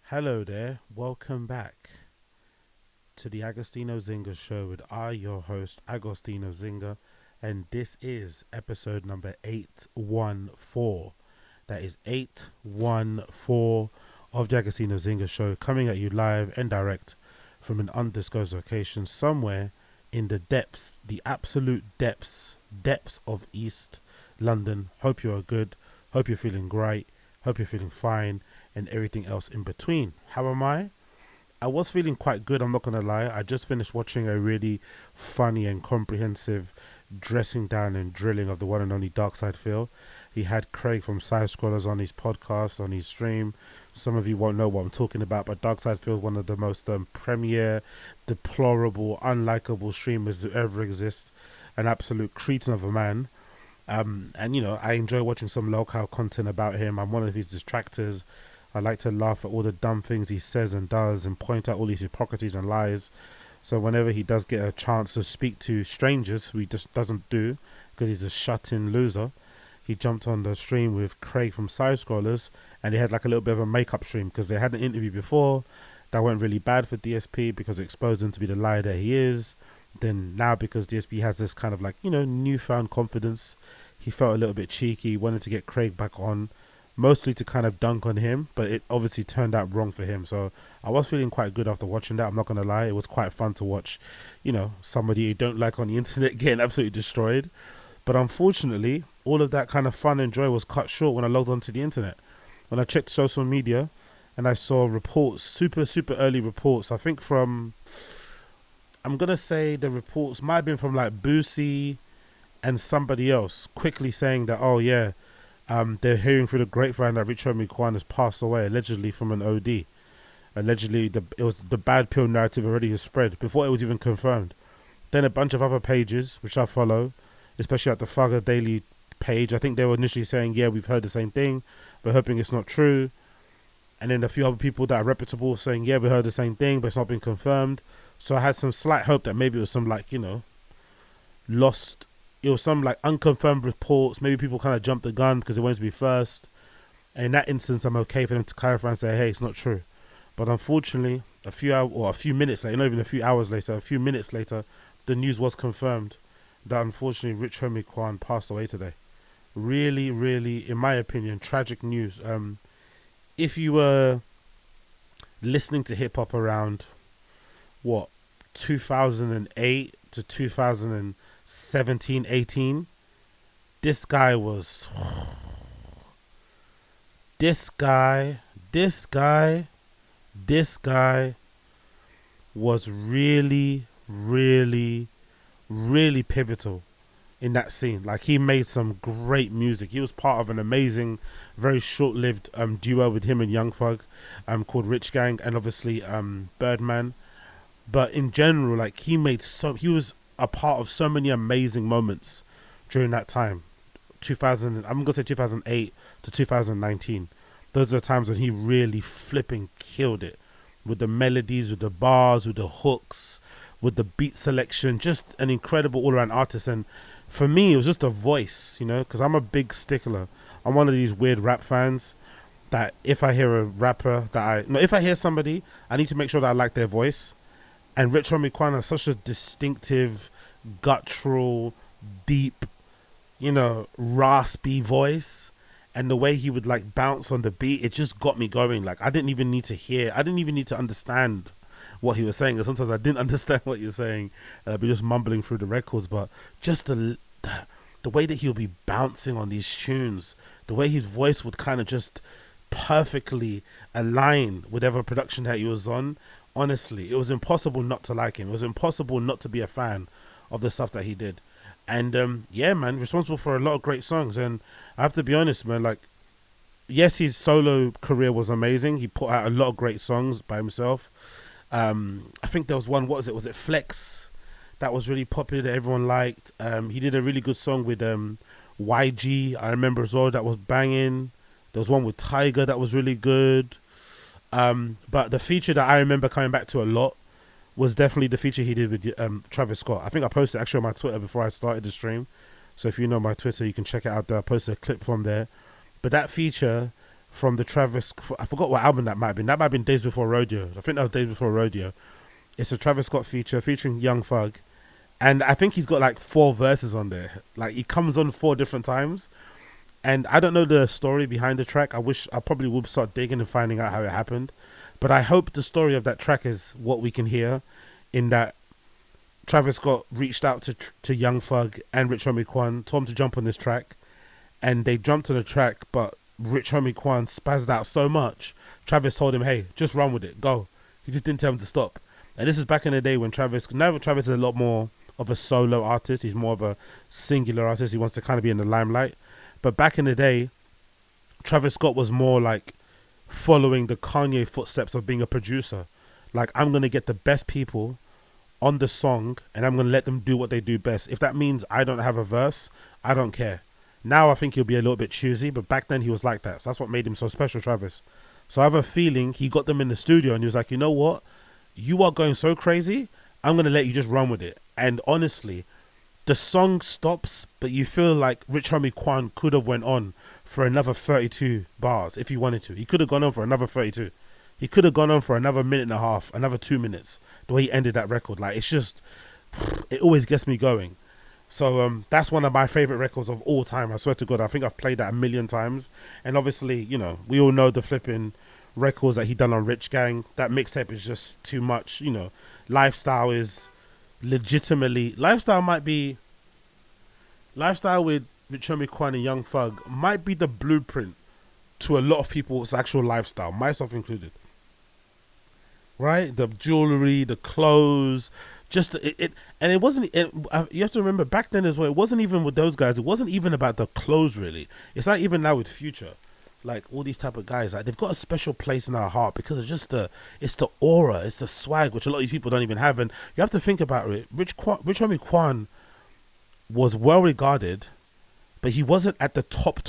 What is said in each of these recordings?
Hello there, welcome back to the Agostino Zinga show with your host, Agostino Zinga, and this is episode number 814. That is 814 of the Agostino Zinga show, coming at you live and direct from an undisclosed location somewhere in the depths, the absolute depths of East London. Hope you are good, hope you're feeling great, hope you're feeling fine, and everything else in between. How am I? I was feeling quite good, I'm not going to lie. I just finished watching a really funny and comprehensive dressing down and drilling of the one and only Darkside Phil. He had Craig from Side Scrollers on his podcast, on his stream. Some of you won't know what I'm talking about, but Darkside Phil is one of the most premier, deplorable, unlikable streamers that ever exist. An absolute cretin of a man. And you know, I enjoy watching some local content about him. I'm one of his distractors. I like to laugh at all the dumb things he says and does and point out all his hypocrisies and lies. So whenever he does get a chance to speak to strangers, who he just doesn't do because he's a shut-in loser, he jumped on the stream with Craig from Side Scrollers, and they had like a little bit of a makeup stream because they had an interview before that went really bad for DSP because it exposed him to be the liar that he is. Then now, because DSP has this kind of like, you know, newfound confidence, he felt a little bit cheeky, wanted to get Craig back on, mostly to kind of dunk on him, but it obviously turned out wrong for him. So I was feeling quite good after watching that, I'm not going to lie. It was quite fun to watch, you know, somebody you don't like on the internet getting absolutely destroyed. But unfortunately, all of that kind of fun and joy was cut short when I logged onto the internet. When I checked social media and I saw reports, super early reports, I think from, I'm going to say the reports might have been from like Boosie and somebody else, quickly saying that, oh yeah, they're hearing through the grapevine that Rich Homie Quan has passed away, allegedly from an OD. Allegedly, it was the bad pill narrative already spread before it was even confirmed. Then a bunch of other pages, which I follow, especially at the Fugger Daily page, I think they were initially saying, yeah, we've heard the same thing, but hoping it's not true. And then a few other people that are reputable saying, yeah, we heard the same thing, but it's not been confirmed. So I had some slight hope that maybe it was some like, you know, it was some like unconfirmed reports. Maybe people kind of jumped the gun because they wanted to be first. And in that instance, I'm okay for them to clarify and say, hey, it's not true. But unfortunately, a few minutes later, not even a few hours later, a few minutes later, the news was confirmed that unfortunately Rich Homie Quan passed away today. Really, in my opinion, tragic news. If you were listening to hip hop around 2008 to 2017, 18, this guy was this guy was really pivotal in that scene. Like, he made some great music. He was part of an amazing, very short-lived duo with him and Young Thug called Rich Gang, and obviously Birdman. But in general, like, he was a part of so many amazing moments during that time. I'm gonna say 2008 to 2019. Those are the times when he really flipping killed it with the melodies, with the bars, with the hooks, with the beat selection. Just an incredible all-around artist. And for me, it was just a voice, you know, because I'm a big stickler. I'm one of these weird rap fans that if I hear a rapper if I hear somebody, I need to make sure that I like their voice. And Rich Homie Quan has such a distinctive, guttural, deep, you know, raspy voice. And the way he would like bounce on the beat, it just got me going. Like, I didn't even need to understand what he was saying. And sometimes I didn't understand what he was saying. And I'd be just mumbling through the records. But just the way that he would be bouncing on these tunes, the way his voice would kind of just perfectly align with whatever production that he was on. Honestly, it was impossible not to like him. It was impossible not to be a fan of the stuff that he did. And yeah, man, responsible for a lot of great songs. And I have to be honest, man, like, yes, his solo career was amazing. He put out a lot of great songs by himself. I think there was one, was it Flex? That was really popular, that everyone liked. He did a really good song with YG, I remember as well, that was banging. There was one with Tiger that was really good. But the feature that I remember coming back to a lot was definitely the feature he did with Travis Scott. I think I posted actually on my Twitter before I started the stream. So if you know my Twitter, you can check it out there. I posted a clip from there. But that feature from the Travis. I forgot what album that might have been. That might have been Days Before Rodeo. I think that was Days Before Rodeo. It's a Travis Scott feature featuring Young Thug, and I think he's got like 4 verses on there. Like he comes on 4 different times, and I don't know the story behind the track. I probably would start digging and finding out how it happened, but I hope the story of that track is what we can hear, in that Travis Scott reached out to Young Thug and Rich Homie Quan, told him to jump on this track, and they jumped on the track, but Rich Homie Quan spazzed out so much. Travis told him, hey, just run with it, go. He just didn't tell him to stop. And this is back in the day when now Travis is a lot more of a solo artist. He's more of a singular artist. He wants to kind of be in the limelight. But back in the day, Travis Scott was more like following the Kanye footsteps of being a producer. Like, I'm going to get the best people on the song and I'm going to let them do what they do best. If that means I don't have a verse, I don't care. Now I think he'll be a little bit choosy, but back then he was like that. So that's what made him so special, Travis. So I have a feeling he got them in the studio and he was like, you know what? You are going so crazy, I'm going to let you just run with it. And honestly, the song stops, but you feel like Rich Homie Quan could have went on for another 32 bars if he wanted to. He could have gone on for another 32. He could have gone on for another minute and a half, another 2 minutes, the way he ended that record. Like, it's just, it always gets me going. So that's one of my favorite records of all time. I swear to God, I think I've played that 1,000,000 times. And obviously, you know, we all know the flipping records that he done on Rich Gang. That mixtape is just too much. You know, Lifestyle is legitimately, Lifestyle with Rich Homie Quan and Young Thug might be the blueprint to a lot of people's actual lifestyle, myself included. Right? The jewelry, the clothes, just it and it wasn't. You have to remember back then as well. It wasn't even with those guys. It wasn't even about the clothes really. It's not even now with Future. Like all these type of guys, like they've got a special place in our heart because it's just it's the aura, it's the swag, which a lot of these people don't even have. And you have to think about it. Rich Homie Quan was well regarded, but he wasn't at the top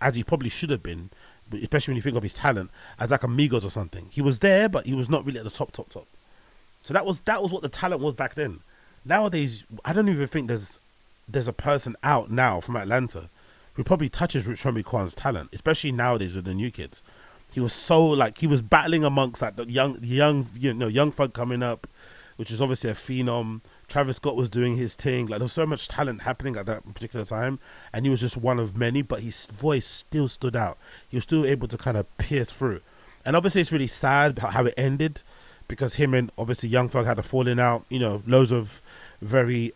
as he probably should have been, especially when you think of his talent as like Amigos or something. He was there, but he was not really at the top. So that was what the talent was back then. Nowadays, I don't even think there's a person out now from Atlanta who probably touches Rich Homie Quan's talent, especially nowadays with the new kids. He was so like, he was battling amongst like the young Thug coming up, which is obviously a phenom. Travis Scott was doing his thing. Like, there was so much talent happening at that particular time, and he was just one of many, but his voice still stood out. He was still able to kind of pierce through. And obviously it's really sad how it ended, because him and obviously Young Thug had a falling out, you know, loads of very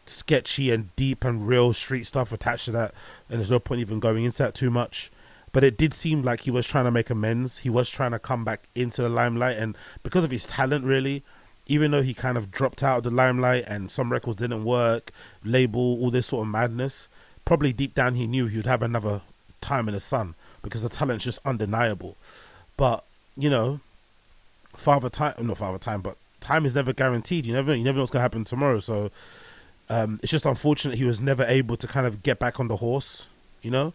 sketchy and deep and real street stuff attached to that, and there's no point even going into that too much. But it did seem like he was trying to make amends. He was trying to come back into the limelight, and because of his talent really, even though he kind of dropped out of the limelight and some records didn't work, label, all this sort of madness, probably deep down he knew he would have another time in the sun because the talent's just undeniable. But, you know, but time is never guaranteed. You never know what's going to happen tomorrow. So it's just unfortunate he was never able to kind of get back on the horse, you know?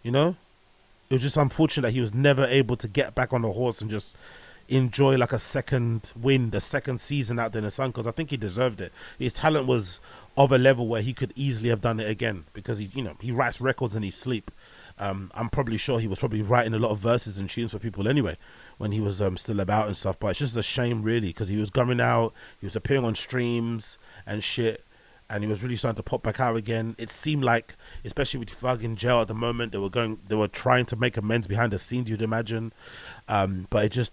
It was just unfortunate that he was never able to get back on the horse and just enjoy like a second win, the second season out there in the sun, because I think he deserved it. His talent was of a level where he could easily have done it again, because he writes records in his sleep. I'm probably sure he was probably writing a lot of verses and tunes for people anyway when he was still about and stuff. But it's just a shame really, because he was coming out, he was appearing on streams and shit, and he was really starting to pop back out again. It seemed like, especially with Thug in jail at the moment, they were trying to make amends behind the scenes, you'd imagine. But it just,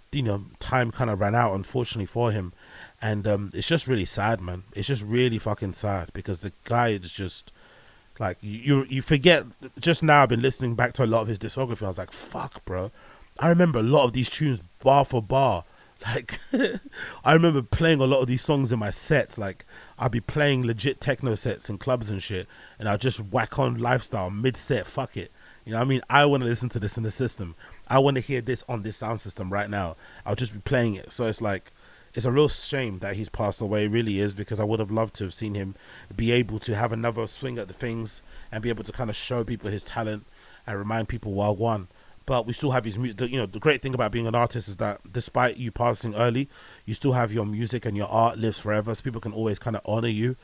time kind of ran out, unfortunately for him. And it's just really sad, man. It's just really fucking sad, because the guy is just, like, you forget. Just now I've been listening back to a lot of his discography. I was like, fuck, bro. I remember a lot of these tunes bar for bar. Like, I remember playing a lot of these songs in my sets. Like, I'd be playing legit techno sets in clubs and shit, and I'd just whack on Lifestyle mid-set. Fuck it. You know what I mean? I want to listen to this in the system. I want to hear this on this sound system right now. I'll just be playing it. So it's like, it's a real shame that he's passed away. It really is, because I would have loved to have seen him be able to have another swing at the things and be able to kind of show people his talent and remind people Wagwan. But we still have his music. The great thing about being an artist is that despite you passing early, you still have your music and your art lives forever. So people can always kind of honor you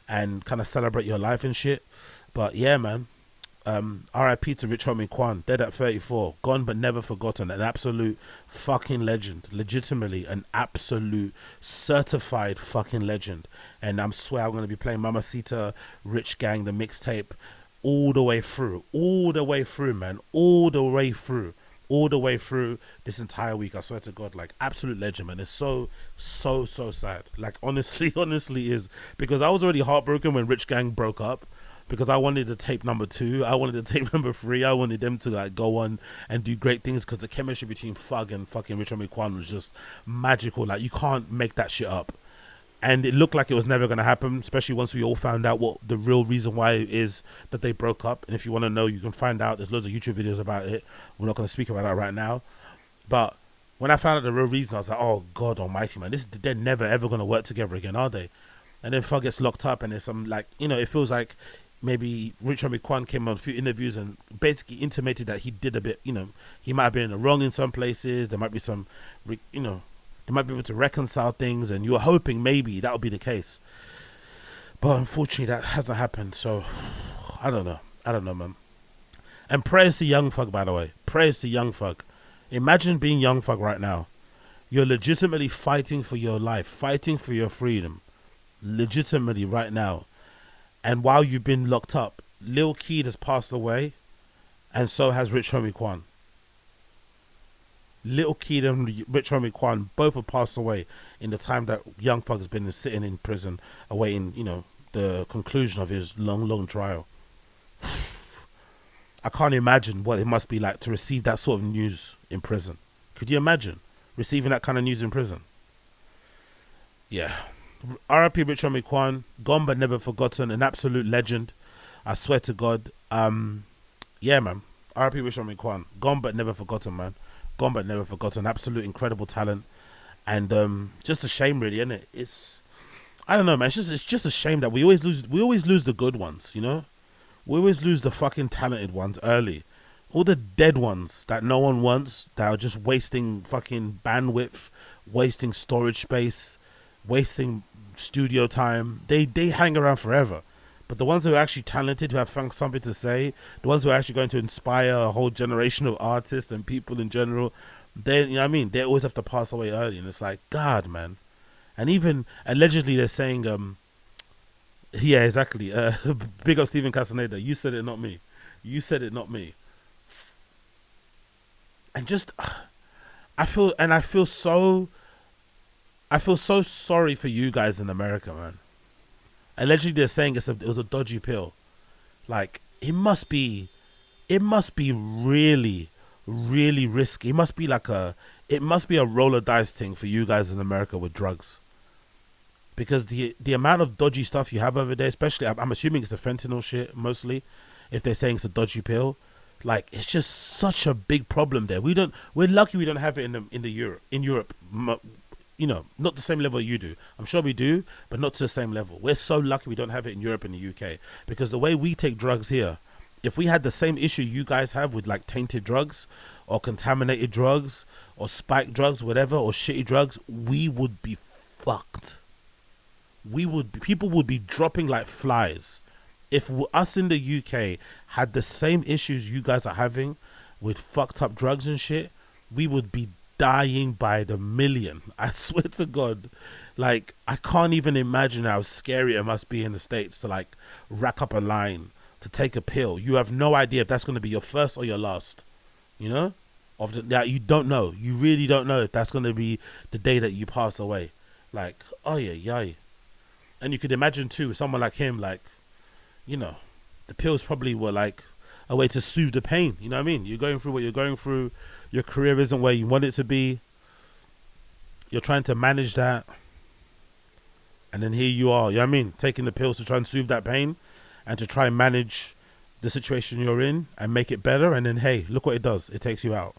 and kind of celebrate your life and shit. But yeah, man, R.I.P. to Rich Homie Quan, dead at 34, gone but never forgotten, an absolute fucking legend, legitimately an absolute certified fucking legend. And I swear I'm going to be playing Mamacita, Rich Gang, the mixtape, all the way through, man, all the way through this entire week. I swear to God, like, absolute legend, man. It's so sad. Like, honestly is, because I was already heartbroken when Rich Gang broke up, because I wanted the tape number 2, I wanted the tape number 3, I wanted them to like go on and do great things, because the chemistry between Thug and fucking Rich Homie Quan was just magical. Like, you can't make that shit up. And it looked like it was never going to happen, especially once we all found out what the real reason why it is that they broke up. And if you want to know, you can find out. There's loads of YouTube videos about it. We're not going to speak about that right now. But when I found out the real reason, I was like, oh, God almighty, man. They're never, ever going to work together again, are they? And then Thug gets locked up, and there's some, like, you know, it feels like maybe Rich Homie Quan came on a few interviews and basically intimated that he did a bit, you know, he might have been in the wrong in some places. There might be some, you know, they might be able to reconcile things, and you were hoping maybe that would be the case. But unfortunately, that hasn't happened. So, I don't know, man. And prayers to Young Thug, by the way. Prayers to Young Thug. Imagine being Young Thug right now. You're legitimately fighting for your life, fighting for your freedom. Legitimately right now. And while you've been locked up, Lil Keed has passed away, and so has Rich Homie Quan. Lil Keed and Rich Homie Quan both have passed away in the time that Young Thug has been sitting in prison, awaiting, you know, the conclusion of his long trial. I can't imagine what it must be like to receive that sort of news in prison. Could you imagine receiving that kind of news in prison? Yeah. R.I.P. Rich Homie Quan, gone but never forgotten, an absolute legend. I swear to God. Yeah, man. R.I.P. Rich Homie Quan, gone but never forgotten, man. Gone but never forgotten. Absolute incredible talent. And just a shame, really, isn't it? It's, I don't know, man. It's just a shame that we always lose the good ones, you know? We always lose the fucking talented ones early. All the dead ones that no one wants, that are just wasting fucking bandwidth, wasting storage space, wasting studio time. They hang around forever. But the ones who are actually talented, who have something to say, the ones who are actually going to inspire a whole generation of artists and people in general, they, you know what I mean? They always have to pass away early. And it's like, God, man. And even allegedly they're saying, yeah, exactly. Big up Stephen Castaneda. You said it, not me. You said it, not me. And just, I feel so sorry for you guys in America, man. Allegedly, they're saying it was a dodgy pill. Like, it must be really, really risky. It must be a roller dice thing for you guys in America with drugs. Because the amount of dodgy stuff you have over there, especially, I'm assuming it's the fentanyl shit mostly, if they're saying it's a dodgy pill, like, it's just such a big problem there. We're lucky we don't have it in Europe. You know, not the same level you do. I'm sure we do, but not to the same level. We're so lucky we don't have it in Europe and the UK, because the way we take drugs here, if we had the same issue you guys have with like tainted drugs or contaminated drugs or spiked drugs, whatever, or shitty drugs, we would be fucked. People would be dropping like flies. If us in the UK had the same issues you guys are having with fucked up drugs and shit, we would be dying by the million. I swear to God. Like, I can't even imagine how scary it must be in the States to like rack up a line to take a pill. You have no idea if that's going to be your first or your last, you know, you don't know. You really don't know if that's going to be the day that you pass away. Like, oh yeah. And you could imagine too, someone like him, like, you know, the pills probably were like a way to soothe the pain. You know what I mean? You're going through what you're going through. Your career isn't where you want it to be. You're trying to manage that. And then here you are, you know what I mean? Taking the pills to try and soothe that pain and to try and manage the situation you're in and make it better. And then, hey, look what it does. It takes you out.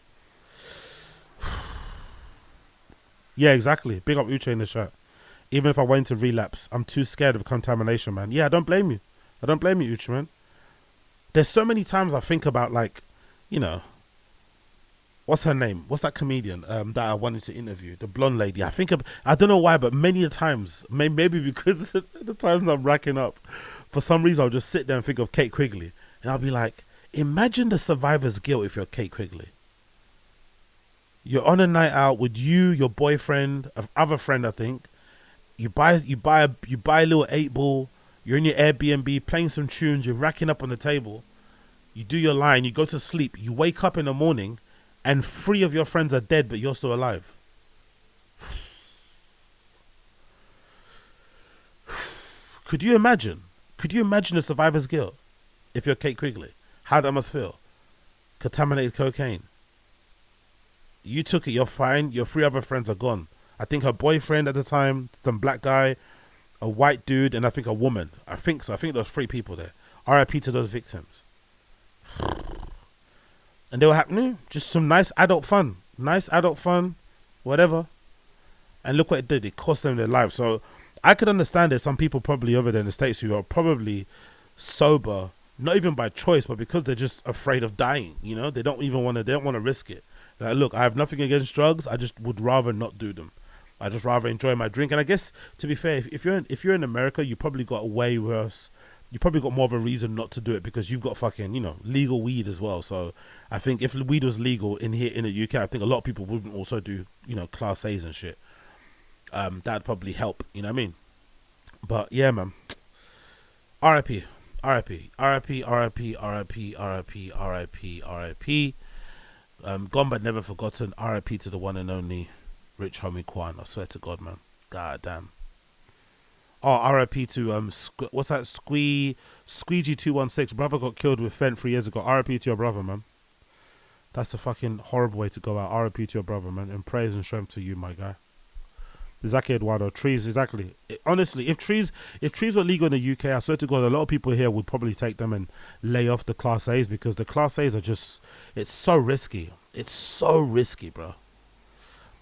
Yeah, exactly. Big up Uche in the chat. Even if I went to relapse, I'm too scared of contamination, man. Yeah, I don't blame you. I don't blame you, Uche, man. There's so many times I think about, like, you know, what's her name? What's that comedian that I wanted to interview? The blonde lady. I don't know why, but many times, maybe because the times I'm racking up, for some reason I'll just sit there and think of Kate Quigley. And I'll be like, Imagine the survivor's guilt if you're Kate Quigley. You're on a night out with you, your boyfriend, other friend, I think. You buy a little 8-ball. You're in your Airbnb playing some tunes. You're racking up on the table. You do your line. You go to sleep. You wake up in the morning, and 3 of your friends are dead, but you're still alive. Could you imagine? Could you imagine the survivor's guilt if you're Kate Quigley? How that must feel. Contaminated cocaine. You took it. You're fine. Your 3 other friends are gone. I think her boyfriend at the time, some black guy, a white dude, and I think a woman. I think so. I think there was 3 people there. R.I.P. to those victims. And they were happening. Just some nice adult fun. Whatever. And look what it did. It cost them their lives. So I could understand there's some people probably over there in the States who are probably sober, not even by choice, but because they're just afraid of dying. You know, they don't want to risk it. Like, look, I have nothing against drugs. I just would rather not do them. I just rather enjoy my drink. And I guess, to be fair, if you're in America, you probably got way worse. You probably got more of a reason not to do it because you've got fucking, legal weed as well. So I think if weed was legal in here in the UK, I think a lot of people wouldn't also do, Class A's and shit. That'd probably help, you know what I mean? But yeah, man. R.I.P. R.I.P. R.I.P. R.I.P. R.I.P. R.I.P. R.I.P. R.I.P. Gone but never forgotten. R.I.P. to the one and only Rich Homie Quan. I swear to God, man. God damn. Oh, R.I.P. to what's that? Squeegee 216. Brother got killed with Fent 3 years ago. R.I.P. to your brother, man. That's a fucking horrible way to go out. R.I.P. to your brother, man. And praise and strength to you, my guy. Exactly, Eduardo. Trees, exactly. Honestly, if trees were legal in the UK, I swear to God, a lot of people here would probably take them and lay off the Class A's because the Class A's are just, it's so risky. It's so risky, bro.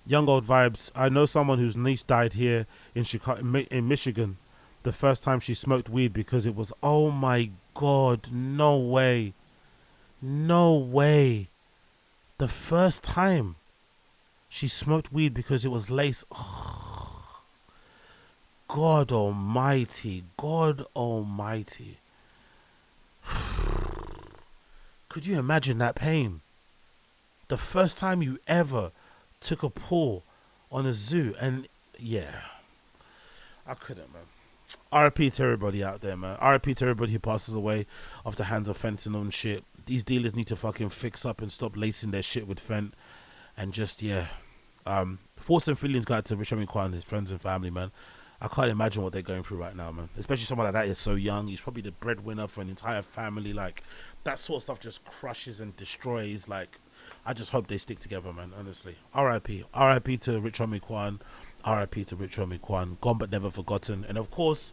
Young old vibes. I know someone whose niece died here in Chicago, in Michigan, the first time she smoked weed because it was, oh my God, no way. No way. The first time she smoked weed because it was lace. Oh. God almighty. God almighty. Could you imagine that pain? The first time you ever took a pull on a zoo, and yeah, I couldn't, man. R.I.P. to everybody out there, man. R.I.P. to everybody who passes away off the hands of fentanyl and shit. These dealers need to fucking fix up and stop lacing their shit with fent, and just, yeah. Thoughts and feelings go out to Rich Homie Quan, his friends and family, man. I can't imagine what they're going through right now, man. Especially someone like that is so young. He's probably the breadwinner for an entire family. Like, that sort of stuff just crushes and destroys. Like, I just hope they stick together, man, honestly. R.I.P. R.I.P. to Rich Homie Quan. R.I.P. to Rich Homie Quan. Gone but never forgotten. And, of course,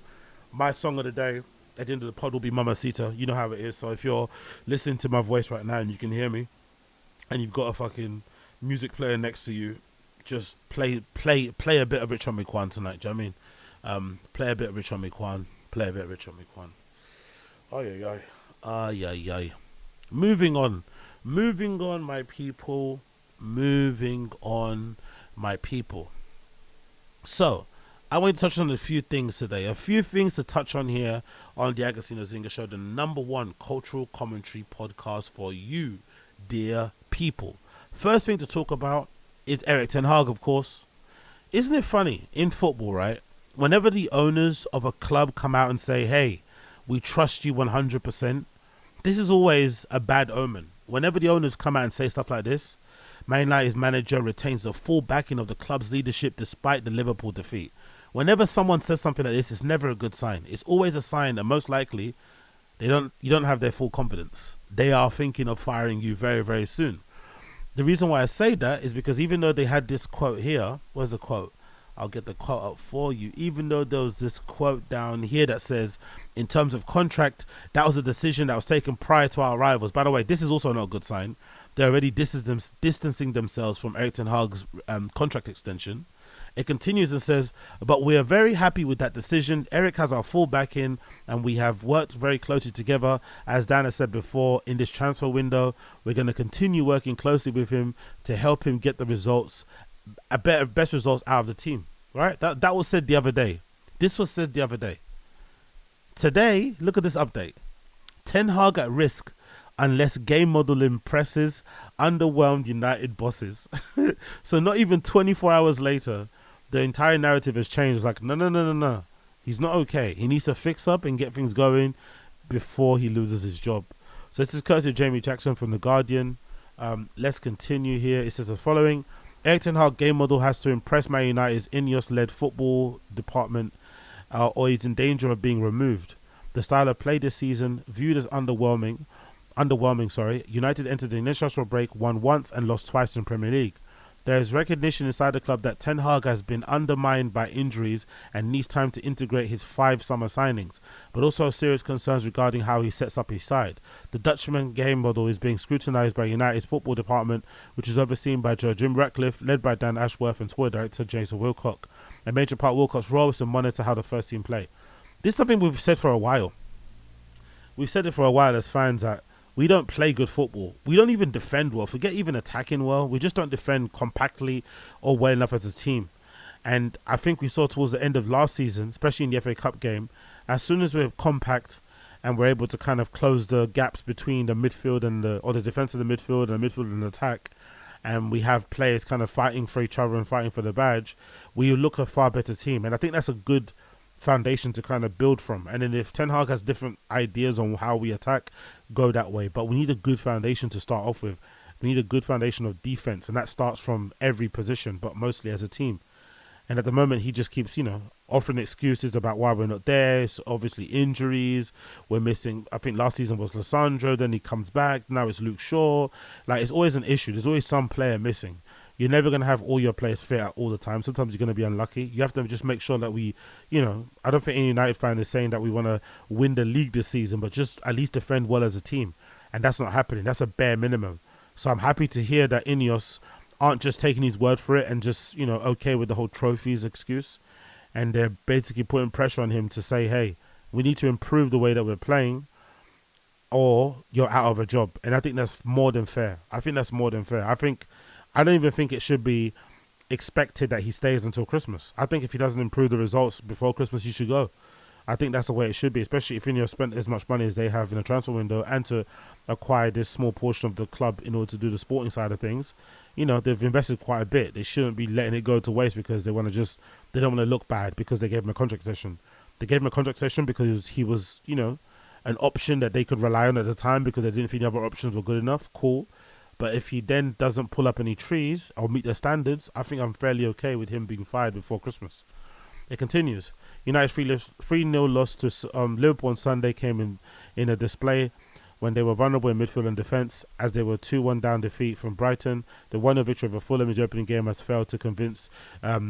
my song of the day at the end of the pod will be Mamacita. You know how it is. So if you're listening to my voice right now and you can hear me and you've got a fucking music player next to you, just play a bit of Rich Homie Quan tonight. Do you know what I mean? Play a bit of Rich Homie Quan. Play a bit of Rich Homie Quan. Ay, ay, ay. Ay, ay, ay. Moving on, my people. Moving on, my people. So, I want to touch on a few things today. A few things to touch on here on the Agostino Zinga Show, the #1 cultural commentary podcast for you, dear people. First thing to talk about is Erik ten Hag, of course. Isn't it funny, in football, right? Whenever the owners of a club come out and say, hey, we trust you 100%, this is always a bad omen. Whenever the owners come out and say stuff like this, Man United's manager retains the full backing of the club's leadership despite the Liverpool defeat. Whenever someone says something like this, it's never a good sign. It's always a sign that most likely you don't have their full confidence. They are thinking of firing you very, very soon. The reason why I say that is because even though they had this quote here, where's the quote? I'll get the quote up for you. Even though there was this quote down here that says, in terms of contract, that was a decision that was taken prior to our arrivals. By the way, this is also not a good sign. They're already distancing themselves from Erik ten Hag's contract extension. It continues and says, but we are very happy with that decision. Erik has our full backing and we have worked very closely together. As Dan has said before, in this transfer window, we're going to continue working closely with him to help him get the results, best results out of the team. Right? That was said the other day. This was said the other day. Today, look at this update. Ten Hag at risk unless game model impresses underwhelmed United bosses. So not even 24 hours later, the entire narrative has changed. It's like, no. He's not okay. He needs to fix up and get things going before he loses his job. So this is courtesy of Jamie Jackson from The Guardian. Let's continue here. It says the following. Erik ten Hag game model has to impress Man United's Ineos-led football department or he's in danger of being removed. The style of play this season, viewed as underwhelming, United entered the international break, won once and lost twice in Premier League. There is recognition inside the club that Ten Hag has been undermined by injuries and needs time to integrate his 5 summer signings, but also serious concerns regarding how he sets up his side. The Dutchman game model is being scrutinised by United's football department, which is overseen by Jim Ratcliffe, led by Dan Ashworth and sport director Jason Wilcock. A major part of Wilcock's role is to monitor how the first team play. This is something we've said for a while. We've said it for a while as fans that we don't play good football. We don't even defend well. Forget even attacking well. We just don't defend compactly or well enough as a team. And I think we saw towards the end of last season, especially in the FA Cup game, as soon as we're compact and we're able to kind of close the gaps between the midfield and the defense of the midfield and the midfield and attack, and we have players kind of fighting for each other and fighting for the badge, we look a far better team. And I think that's a good foundation to kind of build from. And then if Ten Hag has different ideas on how we attack, go that way. But we need a good foundation to start off with. We need a good foundation of defense, and that starts from every position, but mostly as a team. And at the moment, he just keeps, offering excuses about why we're not there. So obviously injuries, we're missing. I think last season was Lissandro, then he comes back. Now it's Luke Shaw. Like, it's always an issue. There's always some player missing. You're never going to have all your players fit out all the time. Sometimes you're going to be unlucky. You have to just make sure that we, I don't think any United fan is saying that we want to win the league this season, but just at least defend well as a team. And that's not happening. That's a bare minimum. So I'm happy to hear that Ineos aren't just taking his word for it and just, okay with the whole trophies excuse. And they're basically putting pressure on him to say, hey, we need to improve the way that we're playing or you're out of a job. And I think that's more than fair. I don't even think it should be expected that he stays until Christmas. I think if he doesn't improve the results before Christmas, he should go. I think that's the way it should be, especially if Ineos spent as much money as they have in the transfer window and to acquire this small portion of the club in order to do the sporting side of things. They've invested quite a bit. They shouldn't be letting it go to waste because they don't want to look bad because they gave him a contract session. They gave him a contract session because he was, an option that they could rely on at the time because they didn't think the other options were good enough. Cool. But if he then doesn't pull up any trees or meet their standards, I think I'm fairly okay with him being fired before Christmas. It continues. United's 3-0 loss to Liverpool on Sunday came in a display when they were vulnerable in midfield and defence as they were 2-1 down defeat from Brighton. The 1-0 victory over Fulham in the opening game has failed to convince,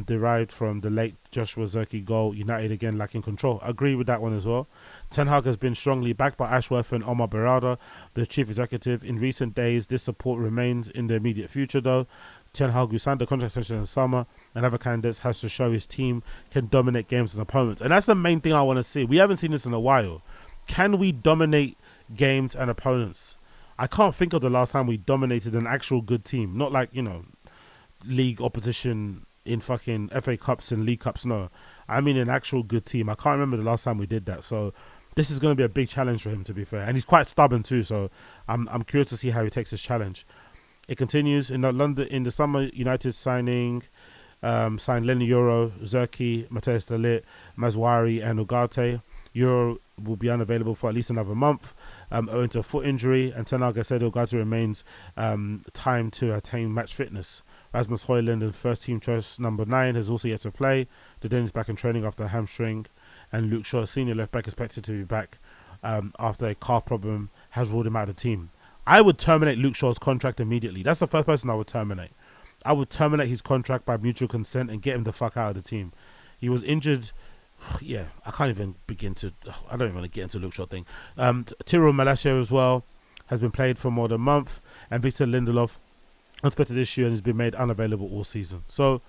derived from the late Joshua Zirkzee goal. United again lacking control. I agree with that one as well. Ten Hag has been strongly backed by Ashworth and Omar Berrada, the chief executive. In recent days, this support remains in the immediate future though. Ten Hag, who signed the contract extension in the summer, and other candidates, has to show his team can dominate games and opponents. And that's the main thing I want to see. We haven't seen this in a while. Can we dominate games and opponents? I can't think of the last time we dominated an actual good team. Not like, league opposition in fucking FA Cups and League Cups. No. I mean an actual good team. I can't remember the last time we did that. So this is going to be a big challenge for him, to be fair. And he's quite stubborn too, so I'm curious to see how he takes this challenge. It continues. In the summer, United signed Lenny Euro, Zirkzee, Matthijs de Ligt, Mazwari and Ugarte. Euro will be unavailable for at least another month owing to a foot injury, and Ten Hag said Ugarte remains time to attain match fitness. Rasmus Højlund and first team choice number 9 has also yet to play. The Dane is back in training after a hamstring, and Luke Shaw, senior left back, expected to be back after a calf problem has ruled him out of the team. I would terminate Luke Shaw's contract immediately. That's the first person I would terminate. I would terminate his contract by mutual consent and get him the fuck out of the team. He was injured. Yeah, I don't even want to get into Luke Shaw thing. Tyrell Malacia as well has been played for more than a month, and Victor Lindelof unexpected issue and has been made unavailable all season. So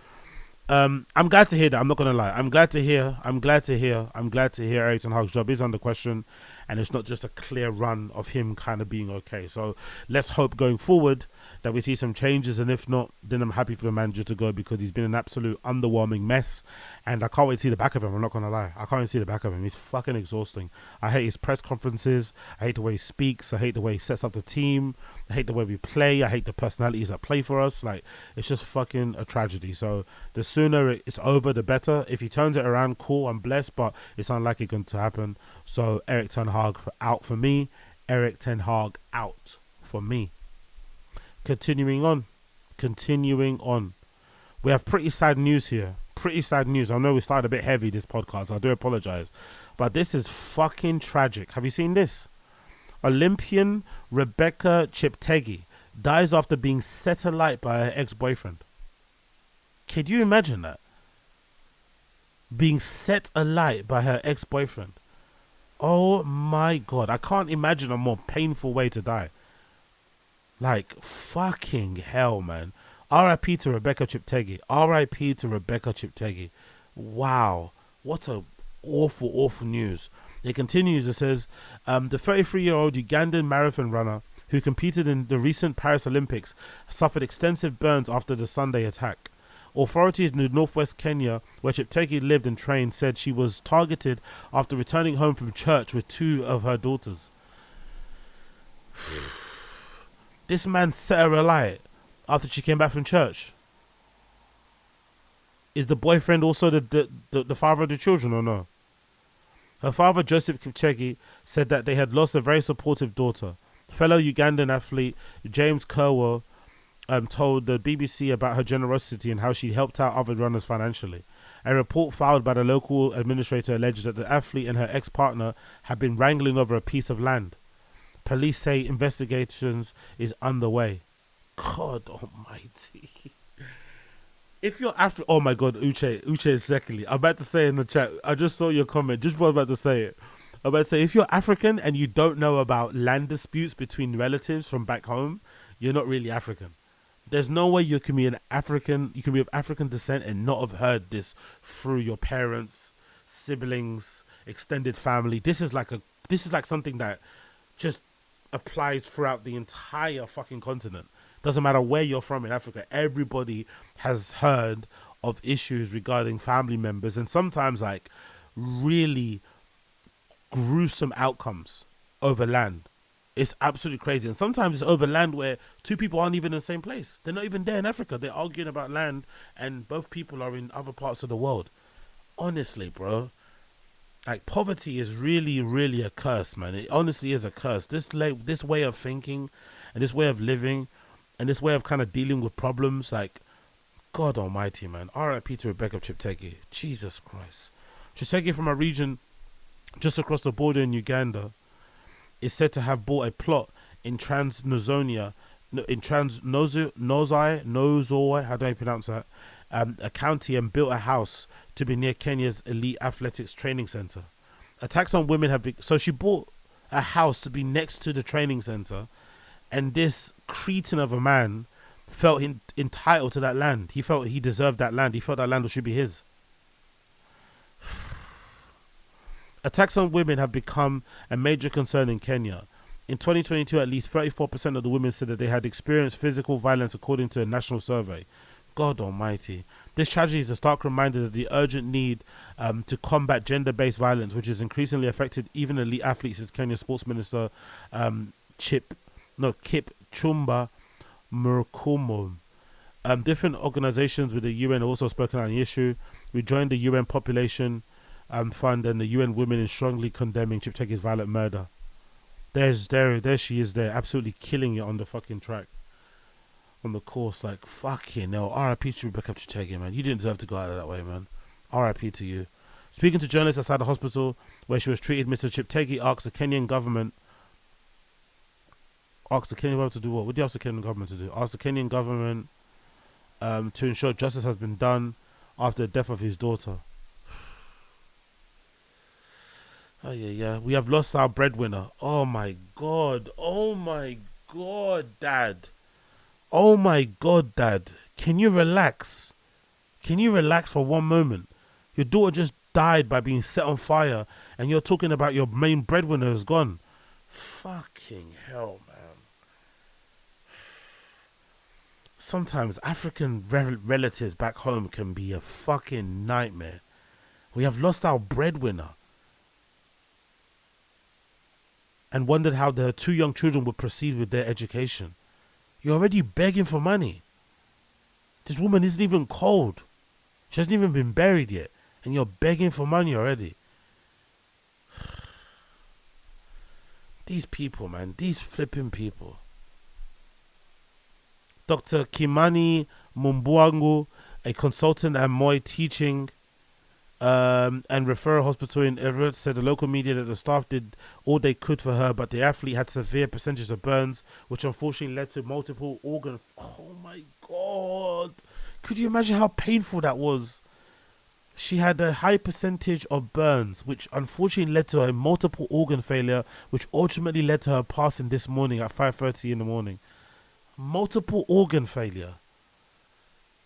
I'm glad to hear that. I'm not gonna lie. I'm glad to hear Erik ten Hag's job is under question, and it's not just a clear run of him kind of being okay. So let's hope going forward that we see some changes, and if not, then I'm happy for the manager to go, because he's been an absolute underwhelming mess, and I can't wait to see the back of him. I'm not gonna lie, I can't wait to see the back of him. He's fucking exhausting. I hate his press conferences, I hate the way he speaks, I hate the way he sets up the team, I hate the way we play, I hate the personalities that play for us. Like, it's just fucking a tragedy. So the sooner it's over, the better. If he turns it around, cool, I'm blessed, but it's unlikely going to happen. So Erik ten Hag out for me. Erik ten Hag out for me. Continuing on. We have pretty sad news here. Pretty sad news. I know we started a bit heavy this podcast. I do apologize. But this is fucking tragic. Have you seen this? Olympian Rebecca Cheptegei dies after being set alight by her ex-boyfriend. Can you imagine that? Being set alight by her ex-boyfriend. Oh my God. I can't imagine a more painful way to die. Like, fucking hell, man. R.I.P. to Rebecca Cheptegei. R.I.P. to Rebecca Cheptegei. Wow. What a awful news. It continues. It says, the 33-year-old Ugandan marathon runner who competed in the recent Paris Olympics suffered extensive burns after the Sunday attack. Authorities in northwest Kenya, where Cheptegei lived and trained, said she was targeted after returning home from church with 2 of her daughters. This man set her alight after she came back from church. Is the boyfriend also the father of the children or no? Her father, Joseph Cheptegei, said that they had lost a very supportive daughter. Fellow Ugandan athlete James Kerwell told the BBC about her generosity and how she helped out other runners financially. A report filed by the local administrator alleges that the athlete and her ex-partner had been wrangling over a piece of land. Police say investigations is underway. God almighty. If you're oh my God, Uche secondly. I'm about to say in the chat, I just saw your comment, just before I'm about to say it. I'm about to say, if you're African and you don't know about land disputes between relatives from back home, you're not really African. There's no way you can be of African descent and not have heard this through your parents, siblings, extended family. This is like something that just applies throughout the entire fucking continent. Doesn't matter where you're from in Africa, everybody has heard of issues regarding family members, and sometimes like really gruesome outcomes over land. It's absolutely crazy. And sometimes it's over land where 2 people aren't even in the same place. They're not even there in Africa. They're arguing about land and both people are in other parts of the world. Honestly, bro. Like, poverty is really, really a curse, man. It honestly is a curse. This way of thinking and this way of living and this way of kind of dealing with problems, like, God almighty, man. R.I.P. to Rebecca Cheptegei. Jesus Christ. Cheptegei, from a region just across the border in Uganda, is said to have bought a plot in Nozoi, how do I pronounce that? A county, and built a house to be near Kenya's elite athletics training center. Attacks on women have been... So she bought a house to be next to the training center, and this cretin of a man felt entitled to that land. He felt he deserved that land. He felt that land should be his. Attacks on women have become a major concern in Kenya. In 2022, at least 34% of the women said that they had experienced physical violence, according to a national survey. God almighty. This tragedy is a stark reminder of the urgent need to combat gender-based violence, which has increasingly affected even elite athletes, as Kenya Sports Minister Kip Chumba Murkomen. Different organizations with the UN have also spoken on the issue. We joined the UN Population Fund and the UN Women in strongly condemning Cheptegei's violent murder. There she is there, absolutely killing it on the fucking track. On the course, like, fucking hell. R.I.P. to Rebecca Cheptegei, man. You didn't deserve to go out of that way, man. R.I.P. to you. Speaking to journalists outside the hospital where she was treated, Mr. Cheptegei asked the Kenyan government... Asked the Kenyan government to do what? What did you ask the Kenyan government to do? Asked the Kenyan government to ensure justice has been done after the death of his daughter. Oh, yeah. We have lost our breadwinner. Oh, my God. Oh, my God, Dad. Oh, my God, Dad. Can you relax? Can you relax for one moment? Your daughter just died by being set on fire, and you're talking about your main breadwinner is gone. Fucking hell, man. Sometimes African relatives back home can be a fucking nightmare. We have lost our breadwinner and wondered how their two young children would proceed with their education. You're already begging for money. This woman isn't even cold. She hasn't even been buried yet, and you're begging for money already. These people, man, these flipping people. Dr. Kimani Mumbuangu, a consultant at Moi Teaching and Referral Hospital in Everett, said the local media that the staff did all they could for her, but the athlete had severe percentages of burns, which unfortunately led to multiple organ. Oh my God. Could you imagine how painful that was? She had a high percentage of burns, which unfortunately led to a multiple organ failure, which ultimately led to her passing this morning at 5:30 in the morning. Multiple organ failure.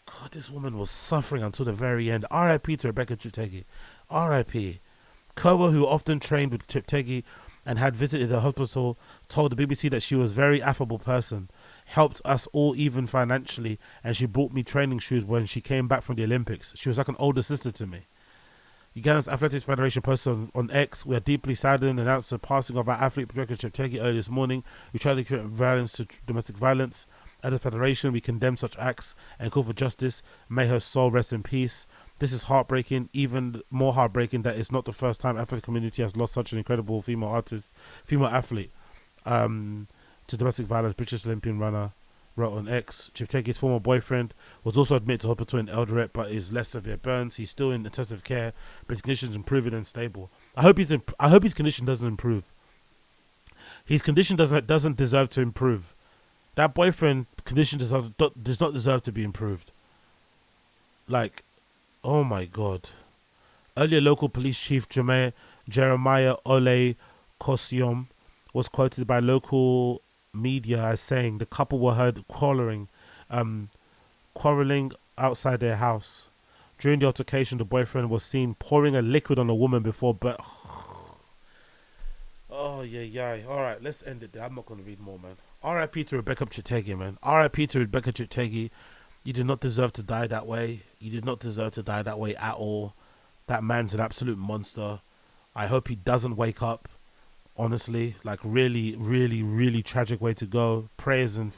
God, this woman was suffering until the very end. R.I.P. to Rebecca Chetegei. R.I.P. Kowa, who often trained with Cheptegei and had visited the hospital, told the BBC that she was a very affable person, helped us all even financially, and she bought me training shoes when she came back from the Olympics. She was like an older sister to me. Uganda's Athletics Federation posted on X, "We are deeply saddened and announced the passing of our athlete Rebecca Cheptegei early this morning. We tried to create violence to domestic violence. As a federation, we condemn such acts and call for justice. May her soul rest in peace. This is heartbreaking, even more heartbreaking that it's not the first time athletic community has lost such an incredible female athlete to domestic violence." British Olympian runner wrote on X. Cheptegei's former boyfriend was also admitted to hospital in Eldoret, but is less severe burns. He's still in intensive care, but his condition is improving and stable. I hope his condition doesn't improve. His condition doesn't deserve to improve. That boyfriend condition does not deserve to be improved. Like, oh my God. Earlier, local police chief Jeremiah Ole Kosyom was quoted by local media as saying the couple were heard quarreling outside their house. During the altercation, the boyfriend was seen pouring a liquid on a woman before. But oh yeah. All right, let's end it there. I'm not gonna read more, man. R.I.P. to Rebecca Chetegei, man. R.I.P. to Rebecca Chetegei. You did not deserve to die that way. You did not deserve to die that way at all. That man's an absolute monster. I hope he doesn't wake up. Honestly, like really, really, really tragic way to go. Prayers and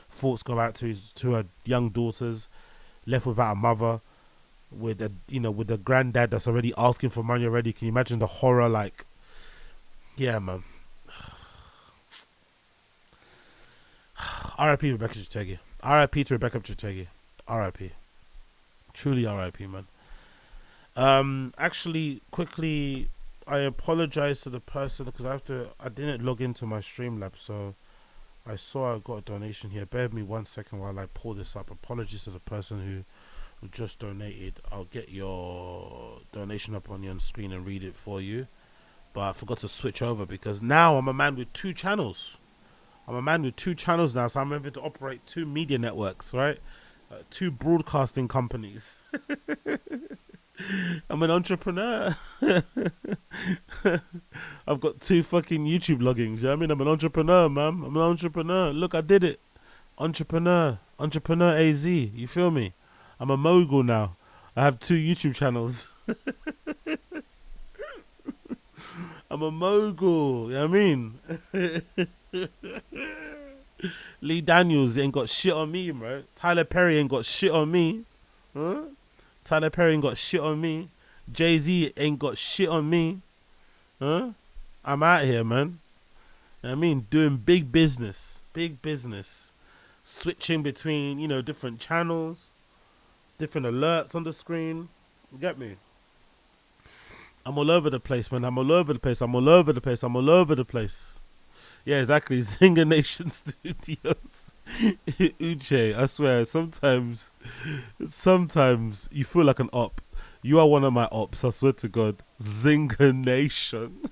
thoughts go out to her young daughters, left without a mother, with a granddad that's already asking for money already. Can you imagine the horror? Like, yeah, man. R.I.P. Rebecca Chetegei. R.I.P. to Rebecca Chetegei. R.I.P. Truly R.I.P. man. Actually, quickly, I apologize to the person because I didn't log into my Streamlabs, so I saw I got a donation here. Bear with me 1 second while I pull this up. Apologies to the person who just donated. I'll get your donation up on your screen and read it for you. But I forgot to switch over because now I'm a man with 2 channels. I'm a man with 2 channels now, so I'm able to operate 2 media networks, right? 2 broadcasting companies. I'm an entrepreneur. I've got 2 fucking YouTube logins. You know what I mean? I'm an entrepreneur, man. I'm an entrepreneur. Look, I did it. Entrepreneur AZ. You feel me? I'm a mogul now. I have 2 YouTube channels. I'm a mogul. You know what I mean? Lee Daniels ain't got shit on me, bro. Tyler Perry ain't got shit on me. Huh? Tyler Perry ain't got shit on me. Jay-Z ain't got shit on me. Huh? I'm out here, man. You know what I mean? Doing big business. Big business. Switching between, different channels. Different alerts on the screen. You get me? I'm all over the place, man. I'm all over the place. Yeah, exactly. Zinger Nation Studios. Uche, I swear, sometimes you feel like an op. You are one of my ops, I swear to God. Zinger Nation.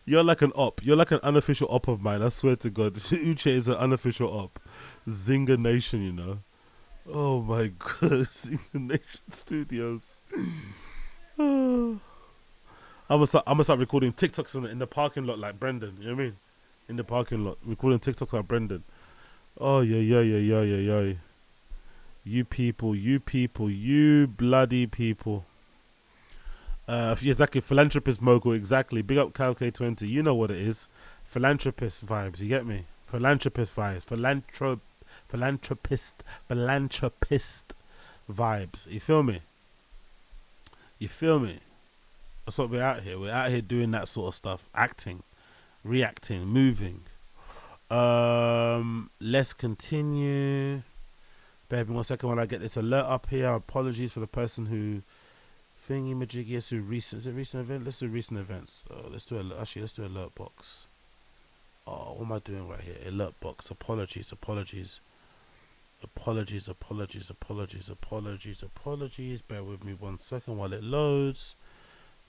You're like an op. You're like an unofficial op of mine, I swear to God. Uche is an unofficial op. Zinger Nation, Oh my God. Zinger Nation Studios. I'm gonna start recording TikToks in the parking lot like Brendan. You know what I mean? In the parking lot, recording TikToks like Brendan. Oh, yeah. You people, you bloody people. Exactly, philanthropist mogul, exactly. Big up Cal K20, you know what it is. Philanthropist vibes, you get me? Philanthropist vibes, philanthropist vibes. You feel me? You feel me? That's what we're out here. We're out here doing that sort of stuff, acting, reacting, moving. Let's continue. Bear with me 1 second while I get this alert up here. Apologies for the person who thingy majiggy. Let's do recent. Is it recent event? Let's do recent events. Let's do alert box. Oh, what am I doing right here? Alert box. Apologies. Bear with me 1 second while it loads.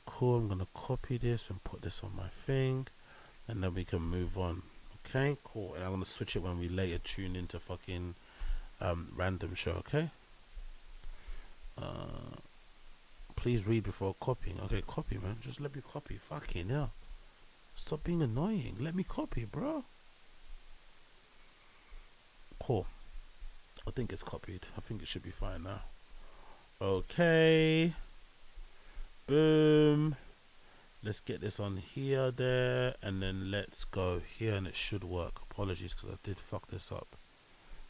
Cool. I'm gonna copy this and put this on my thing, and then we can move on. Okay, cool. And I'm gonna switch it when we later tune into fucking random show. Okay. Please read before copying. Okay, copy, man. Just let me copy. Fucking hell. Stop being annoying. Let me copy, bro. Cool. I think it's copied. I think it should be fine now. Okay. Boom. Let's get this on here, there, and then let's go here, and it should work. Apologies, because I did fuck this up.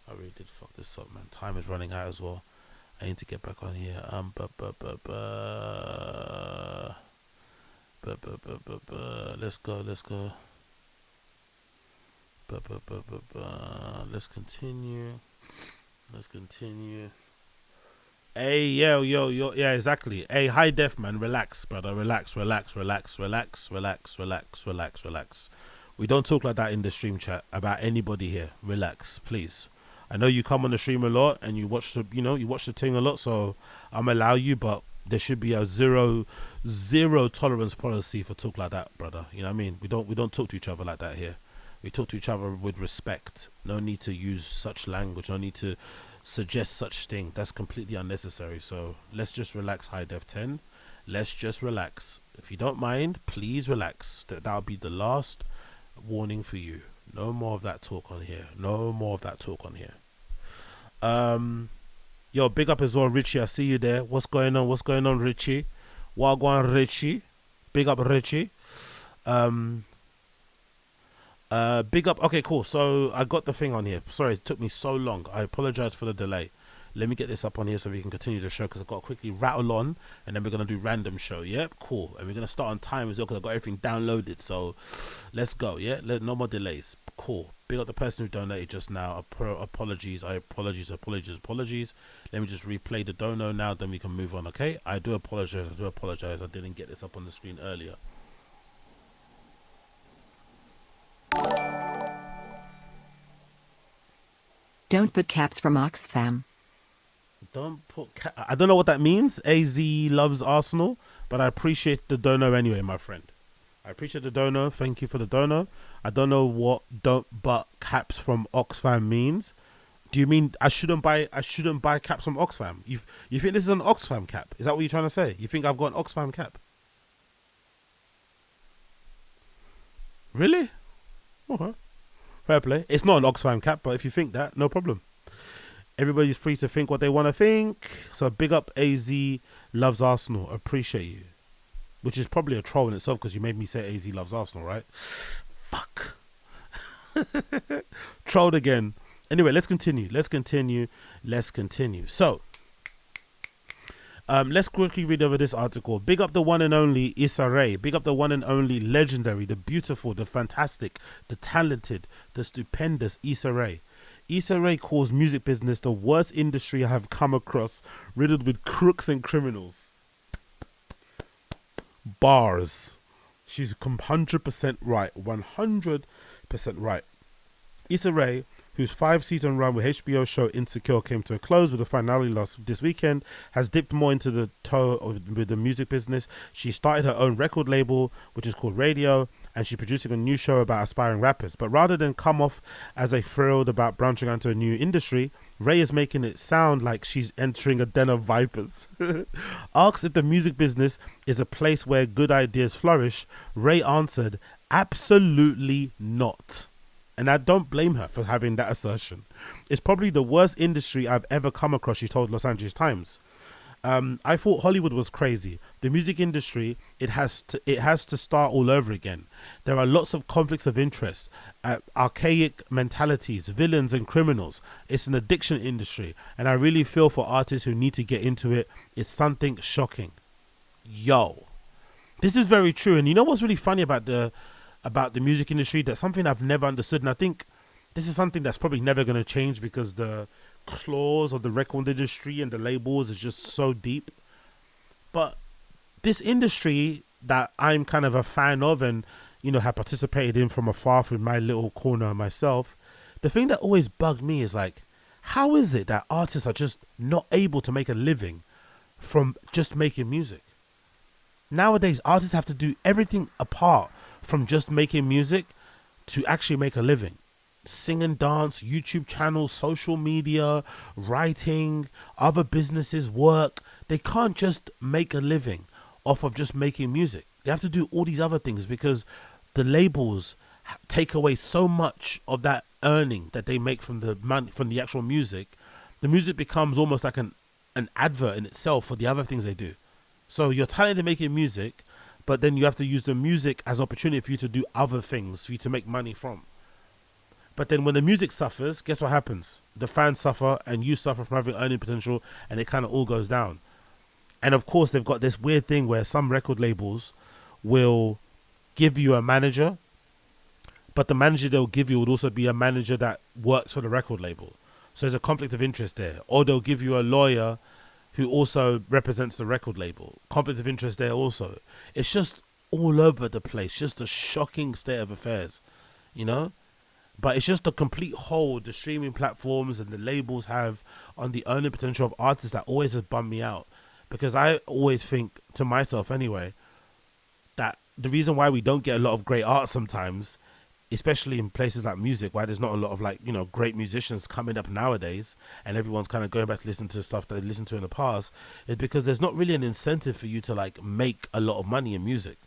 I really did fuck this up, man. Time is running out as well. I need to get back on here. Let's go. Let's continue. Hey, yo, yeah, exactly. Hey, high def, man. Relax, brother. Relax. We don't talk like that in the stream chat about anybody here. Relax, please. I know you come on the stream a lot and you watch the thing a lot, so I'm allow you, but there should be a zero tolerance policy for talk like that, brother. You know what I mean? We don't talk to each other like that here. We talk to each other with respect. No need to use such language. No need to suggest such thing. That's completely unnecessary. So let's just relax, high def 10. Let's just relax. If you don't mind, please relax. That'll be the last warning for you. No more of that talk on here. Yo, big up as well, Richie. I see you there. What's going on, Richie? Wagwan, Richie. Big up, Richie. Big up. Okay, cool. So I got the thing on here. Sorry, it took me so long. I apologize for the delay. Let me get this up on here so we can continue the show, because I've got to quickly rattle on, and then we're going to do random show. Yep, cool. And we're going to start on time as well, because I've got everything downloaded. So let's go. Yeah, no more delays. Cool. Big up the person who donated just now. Apologies. Apologies. Let me just replay the dono now, then we can move on. Okay, I do apologize. I didn't get this up on the screen earlier. Don't put caps from Oxfam. I don't know what that means. AZ loves Arsenal, but I appreciate the dono anyway, my friend. I appreciate the dono. Thank you for the dono. I don't know what "don't but caps from Oxfam" means. Do you mean I shouldn't buy caps from Oxfam? You think this is an Oxfam cap? Is that what you're trying to say? You think I've got an Oxfam cap? Really? Okay. Fair play. It's not an Oxfam cap, but if you think that, no problem. Everybody's free to think what they want to think. So big up AZ loves Arsenal. Appreciate you. Which is probably a troll in itself, because you made me say AZ loves Arsenal, right? Fuck. Trolled again. Anyway, let's continue. So, let's quickly read over this article. Big up the one and only Issa Rae. Big up the one and only legendary, the beautiful, the fantastic, the talented, the stupendous Issa Rae. Issa Rae calls music business the worst industry I have come across, riddled with crooks and criminals. Bars. She's 100% right. 100% right. Issa Rae, whose 5-season run with HBO show Insecure came to a close with a finale last this weekend, has dipped more into the toe with the music business. She started her own record label, which is called Radio, and she's producing a new show about aspiring rappers. But rather than come off as a thrilled about branching into a new industry, Rae is making it sound like she's entering a den of vipers. Asked if the music business is a place where good ideas flourish, Rae answered, absolutely not. And I don't blame her for having that assertion. It's probably the worst industry I've ever come across, she told Los Angeles Times. I thought Hollywood was crazy. The music industry, it has to start all over again. There are lots of conflicts of interest, archaic mentalities, villains and criminals. It's an addiction industry, and I really feel for artists who need to get into it. It's something shocking. Yo, this is very true. And you know what's really funny about the music industry? That's something I've never understood, and I think this is something that's probably never going to change because the clause of the record industry and the labels is just so deep. But this industry that I'm kind of a fan of and, you know, have participated in from afar through my little corner myself, the thing that always bugged me is like, how is it that artists are just not able to make a living from just making music? Nowadays, artists have to do everything apart from just making music to actually make a living. Sing and dance, YouTube channels, social media, writing, other businesses, work. They can't just make a living off of just making music. They have to do all these other things because the labels take away so much of that earning that they make from the money, from the actual music. The music becomes almost like an advert in itself for the other things they do. So you're talented making music, but then you have to use the music as opportunity for you to do other things for you to make money from. But then when the music suffers, guess what happens? The fans suffer and you suffer from having earning potential, and it kind of all goes down. And of course, they've got this weird thing where some record labels will give you a manager, but the manager they'll give you would also be a manager that works for the record label. So there's a conflict of interest there. Or they'll give you a lawyer who also represents the record label. Conflict of interest there also. It's just all over the place. Just a shocking state of affairs, you know? But it's just a complete hold the streaming platforms and the labels have on the earning potential of artists that always has bummed me out. Because I always think to myself anyway, that the reason why we don't get a lot of great art sometimes, especially in places like music, why there's not a lot of, like, you know, great musicians coming up nowadays and everyone's kind of going back to listen to stuff that they listened to in the past, is because there's not really an incentive for you to like make a lot of money in music.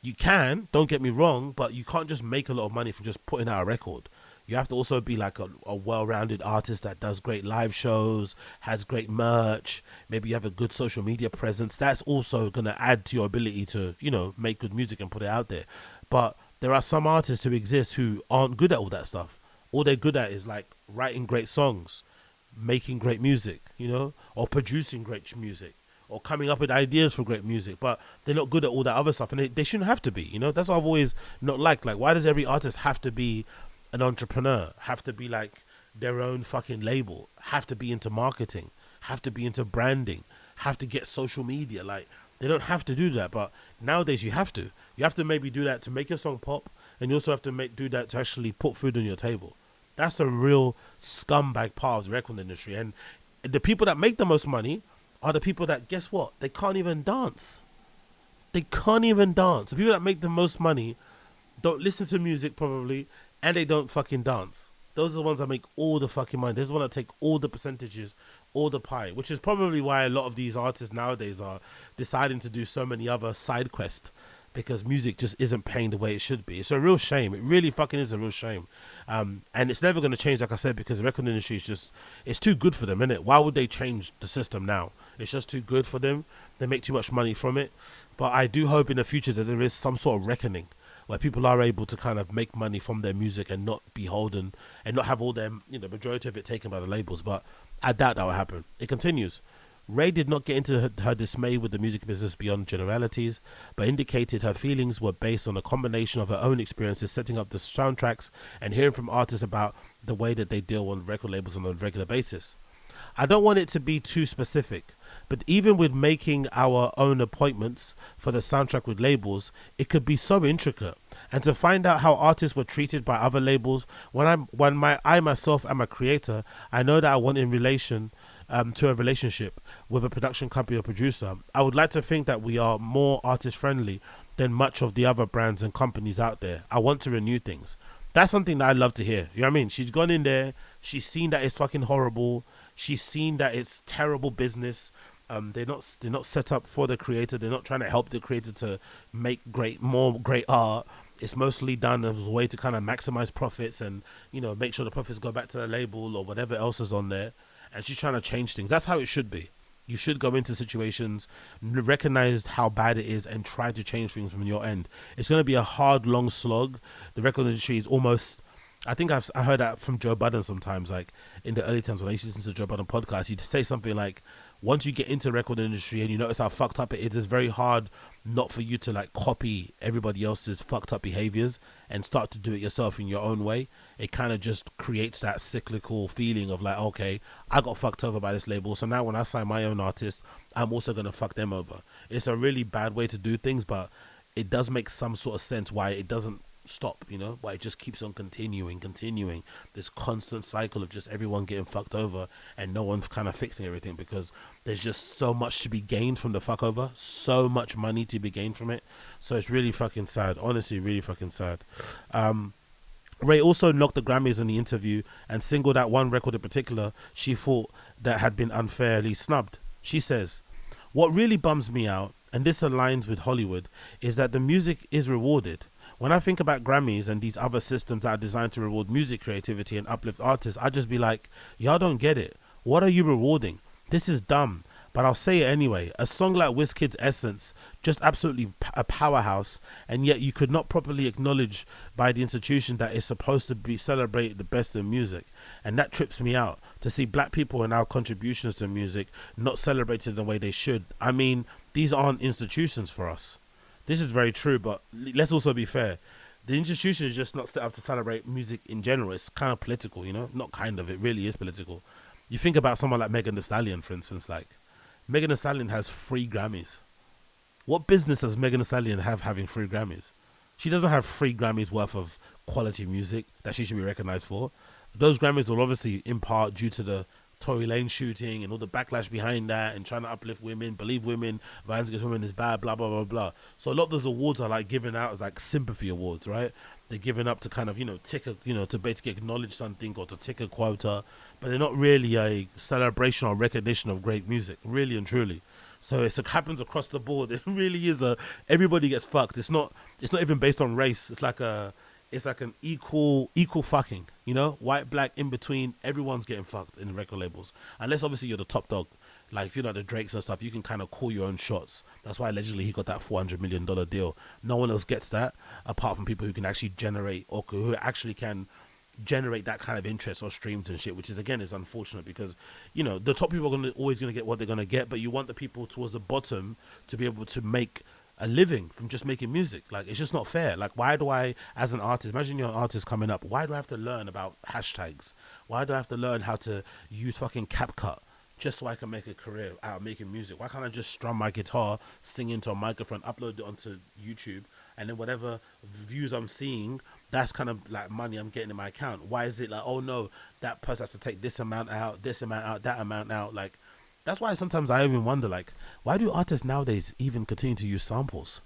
You can, don't get me wrong, but you can't just make a lot of money from just putting out a record. You have to also be like a well-rounded artist that does great live shows, has great merch. Maybe you have a good social media presence. That's also going to add to your ability to, you know, make good music and put it out there. But there are some artists who exist who aren't good at all that stuff. All they're good at is like writing great songs, making great music, you know, or producing great music, or coming up with ideas for great music, but they're not good at all that other stuff, and they shouldn't have to be, you know. That's what I've always not liked. Like, why does every artist have to be an entrepreneur, have to be like their own fucking label, have to be into marketing, have to be into branding, have to get social media? Like, they don't have to do that, but nowadays you have to. You have to maybe do that to make your song pop, and you also have to do that to actually put food on your table. That's a real scumbag part of the record industry, and the people that make the most money are the people that, guess what? They can't even dance. They can't even dance. The people that make the most money don't listen to music probably, and they don't fucking dance. Those are the ones that make all the fucking money. Those are the ones that take all the percentages, all the pie, which is probably why a lot of these artists nowadays are deciding to do so many other side quests, because music just isn't paying the way it should be. It's a real shame. It really fucking is a real shame. And it's never going to change, like I said, because the record industry is just, it's too good for them, isn't it? Why would they change the system now? It's just too good for them. They make too much money from it. But I do hope in the future that there is some sort of reckoning where people are able to kind of make money from their music and not be holden and not have all their, you know, majority of it taken by the labels. But I doubt that will happen. It continues. Rae did not get into her dismay with the music business beyond generalities, but indicated her feelings were based on a combination of her own experiences setting up the soundtracks and hearing from artists about the way that they deal on record labels on a regular basis. I don't want it to be too specific, but even with making our own appointments for the soundtrack with labels, it could be so intricate. And to find out how artists were treated by other labels, I myself am a creator, I know that I want in relation to a relationship with a production company or producer. I would like to think that we are more artist friendly than much of the other brands and companies out there. I want to renew things. That's something that I love to hear. You know what I mean? She's gone in there. She's seen that it's fucking horrible. She's seen that it's terrible business. They're not set up for the creator. They're not trying to help the creator to make more great art. It's mostly done as a way to kind of maximize profits and, you know, make sure the profits go back to the label or whatever else is on there. And she's trying to change things. That's how it should be. You should go into situations, recognize how bad it is, and try to change things from your end. It's going to be a hard, long slog. The record industry is almost. I think I heard that from Joe Budden sometimes. Like in the early times when I used to listen to Joe Budden podcast, he'd say something like, "Once you get into the record industry and you notice how fucked up it is, it's very hard not for you to like copy everybody else's fucked up behaviors and start to do it yourself in your own way. It kind of just creates that cyclical feeling of like, okay, I got fucked over by this label, so now when I sign my own artist, I'm also going to fuck them over." It's a really bad way to do things, but it does make some sort of sense why it doesn't stop, you know, why it just keeps on continuing this constant cycle of just everyone getting fucked over and no one kind of fixing everything, because there's just so much to be gained from the fuck over, so much money to be gained from it. So it's really fucking sad, honestly, really fucking sad. Ray also knocked the Grammys in the interview and singled out one record in particular she thought that had been unfairly snubbed. She says, "What really bums me out, and this aligns with Hollywood, is that the music is rewarded. When I think about Grammys and these other systems that are designed to reward music creativity and uplift artists, I just be like, y'all don't get it. What are you rewarding? This is dumb. But I'll say it anyway. A song like Wizkid's Essence, just absolutely a powerhouse, and yet you could not properly acknowledge by the institution that is supposed to be celebrate the best in music. And that trips me out, to see black people and our contributions to music not celebrated the way they should. I mean, these aren't institutions for us." This is very true, but let's also be fair. The institution is just not set up to celebrate music in general. It's kind of political, you know? Not kind of, it really is political. You think about someone like Megan Thee Stallion, for instance. Like, Megan Thee Stallion has 3 Grammys. What business does Megan Thee Stallion have having 3 Grammys? She doesn't have 3 Grammys worth of quality music that she should be recognized for. Those Grammys were obviously in part due to the Tory Lane shooting and all the backlash behind that and trying to uplift women, believe women, violence against women is bad, blah, blah, blah, blah. So a lot of those awards are like given out as like sympathy awards, right? They're given up to kind of, you know, tick a, you know, to basically acknowledge something or to tick a quota, but they're not really a celebration or recognition of great music, really and truly. So it happens across the board. It really is everybody gets fucked. It's not even based on race. It's like an equal fucking, you know, white, black, in between, everyone's getting fucked in the record labels. Unless obviously you're the top dog. Like if you're like the Drakes and stuff, you can kind of call your own shots. That's why allegedly he got that $400 million deal. No one else gets that apart from people who can actually generate or who actually can generate that kind of interest or streams and shit, which is again is unfortunate because, you know, the top people are always going to get what they're going to get, but you want the people towards the bottom to be able to make a living from just making music. Like, it's just not fair. Like, why do I, as an artist, imagine you're an artist coming up, why do I have to learn about hashtags? Why do I have to learn how to use fucking CapCut just so I can make a career out of making music? Why can't I just strum my guitar, sing into a microphone, upload it onto YouTube, and then whatever views I'm seeing, that's kind of like money I'm getting in my account? Why is it like, oh no, that person has to take this amount out, that amount out? Like, that's why sometimes I even wonder, like, why do artists nowadays even continue to use samples?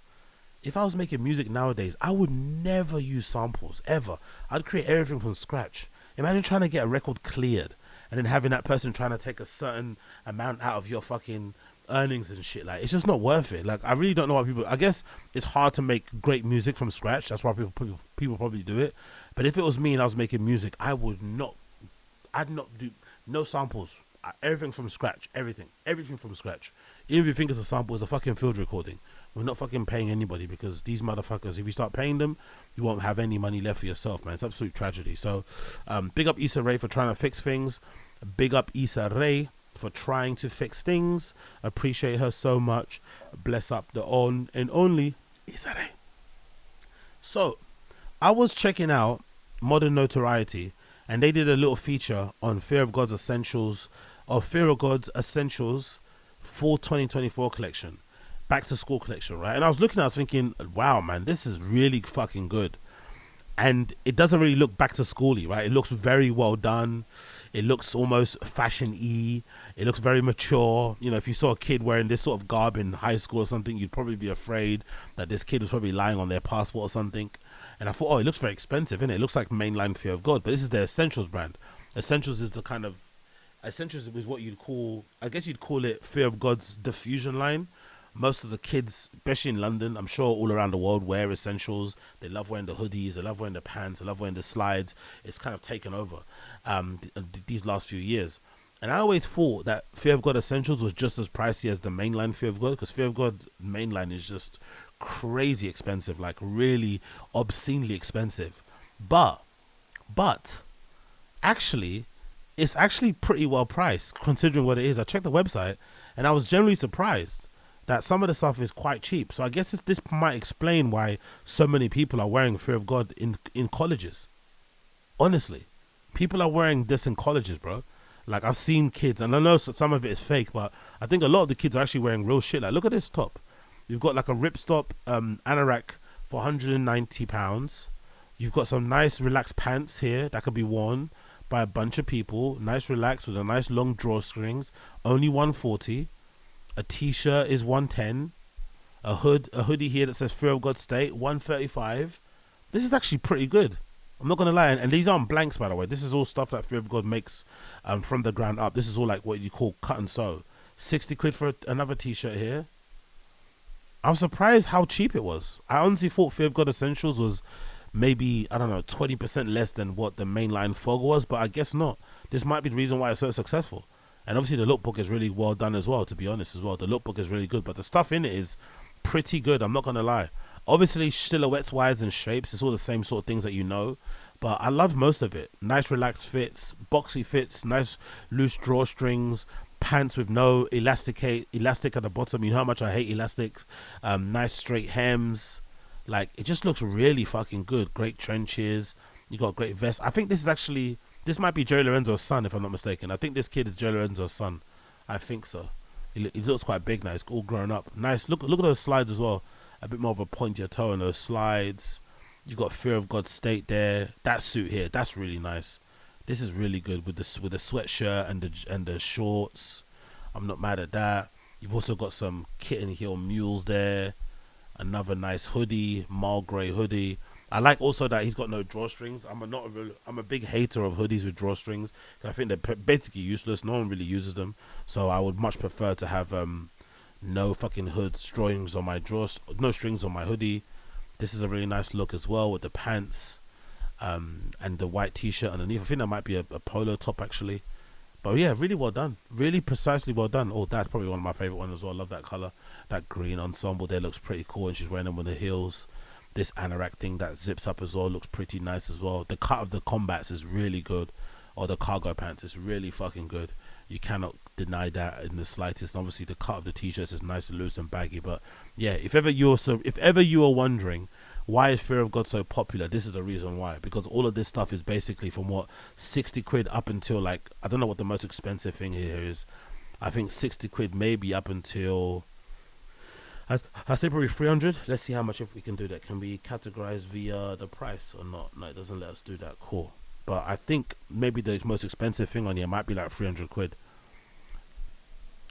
If I was making music nowadays, I would never use samples, ever. I'd create everything from scratch. Imagine trying to get a record cleared and then having that person trying to take a certain amount out of your fucking earnings and shit. Like, it's just not worth it. Like, I really don't know why people, I guess it's hard to make great music from scratch. That's why people probably do it. But if it was me and I was making music, I'd not do no samples. Everything from scratch. Everything from scratch. Even if you think it's a sample, it's a fucking field recording. We're not fucking paying anybody, because these motherfuckers, if you start paying them, you won't have any money left for yourself, man. It's absolute tragedy. So big up Issa Rae for trying to fix things. Big up Issa Rae for trying to fix things. Appreciate her so much. Bless up the on and only Issa Rae. So I was checking out Modern Notoriety, and they did a little feature on Fear of God's Essentials Fall 2024 collection, back to school collection, right? And I was looking, I was thinking, wow, man, this is really fucking good. And it doesn't really look back to schooly, right? It looks very well done. It looks almost fashion-y. It looks very mature. You know, if you saw a kid wearing this sort of garb in high school or something, you'd probably be afraid that this kid was probably lying on their passport or something. And I thought, oh, it looks very expensive, innit? It looks like mainline Fear of God, but this is their Essentials brand. Essentials is the kind of, Essentials is what you'd call, I guess you'd call it Fear of God's diffusion line. most of the kids, especially in London, I'm sure all around the world, wear essentials. They love wearing the hoodies, they love wearing the pants, they love wearing the slides. It's kind of taken over these last few years. And I always thought that Fear of God Essentials was just as pricey as the mainline Fear of God, because Fear of God mainline is just crazy expensive, like really obscenely expensive. But actually, it's actually pretty well priced considering what it is. I checked the website and I was generally surprised that some of the stuff is quite cheap. So I guess this might explain why so many people are wearing Fear of God in colleges. Honestly, people are wearing this in colleges, bro. Like, I've seen kids, and I know some of it is fake, but I think a lot of the kids are actually wearing real shit. Like, look at this top. You've got like a ripstop anorak for £190. You've got some nice relaxed pants here that could be worn by a bunch of people. Nice relaxed with a nice long drawstrings. Only £140. A t-shirt is £110. A hoodie here that says Fear of God State, £135. This is actually pretty good. I'm not gonna lie, and these aren't blanks, by the way. This is all stuff that Fear of God makes from the ground up. This is all like what you call cut and sew. 60 quid for another t-shirt here. I'm surprised how cheap it was. I honestly thought Fear of God Essentials was maybe, I don't know, 20% less than what the mainline Fog was, but I guess not. This might be the reason why it's so successful. And obviously the lookbook is really well done as well, to be honest as well. The lookbook is really good, but the stuff in it is pretty good, I'm not gonna lie. Obviously, silhouettes wise and shapes, it's all the same sort of things that you know. But I loved most of it. Nice relaxed fits, boxy fits, nice loose drawstrings, pants with no elastic at the bottom. You know how much I hate elastics. Nice straight hems. Like, it just looks really fucking good. Great trenches. You got a great vest. I think this might be Joey Lorenzo's son, if I'm not mistaken. I think this kid is Joey Lorenzo's son. I think so. He looks quite big now. He's all grown up. Nice. Look at those slides as well. A bit more of a pointier toe on those slides. You've got Fear of God State there. That suit here, that's really nice. This is really good with the sweatshirt and the shorts. I'm not mad at that. You've also got some kitten heel mules there. Another nice hoodie, mall grey hoodie. I like also that he's got no drawstrings. I'm a big hater of hoodies with drawstrings. I think they're basically useless. No one really uses them. So I would much prefer to have no fucking no strings on my hoodie. This is a really nice look as well with the pants and the white t-shirt underneath. I think that might be a polo top actually. But yeah, really well done. Really precisely well done. Oh, that's probably one of my favorite ones as well. I love that color. That green ensemble there looks pretty cool, and she's wearing them with the heels. This anorak thing that zips up as well looks pretty nice as well. The cut of the combats is really good. Or the cargo pants is really fucking good. You cannot deny that in the slightest. And obviously the cut of the t-shirts is nice and loose and baggy. But yeah, if ever you are wondering why is Fear of God so popular, this is the reason why. Because all of this stuff is basically from what, 60 quid up until, like, I don't know what the most expensive thing here is. I think 60 quid maybe up until, I say probably 300. Let's see how much, if we can do that. Can we categorize via the price or not? No, it doesn't let us do that. Cool. But I think maybe the most expensive thing on here might be like 300 quid.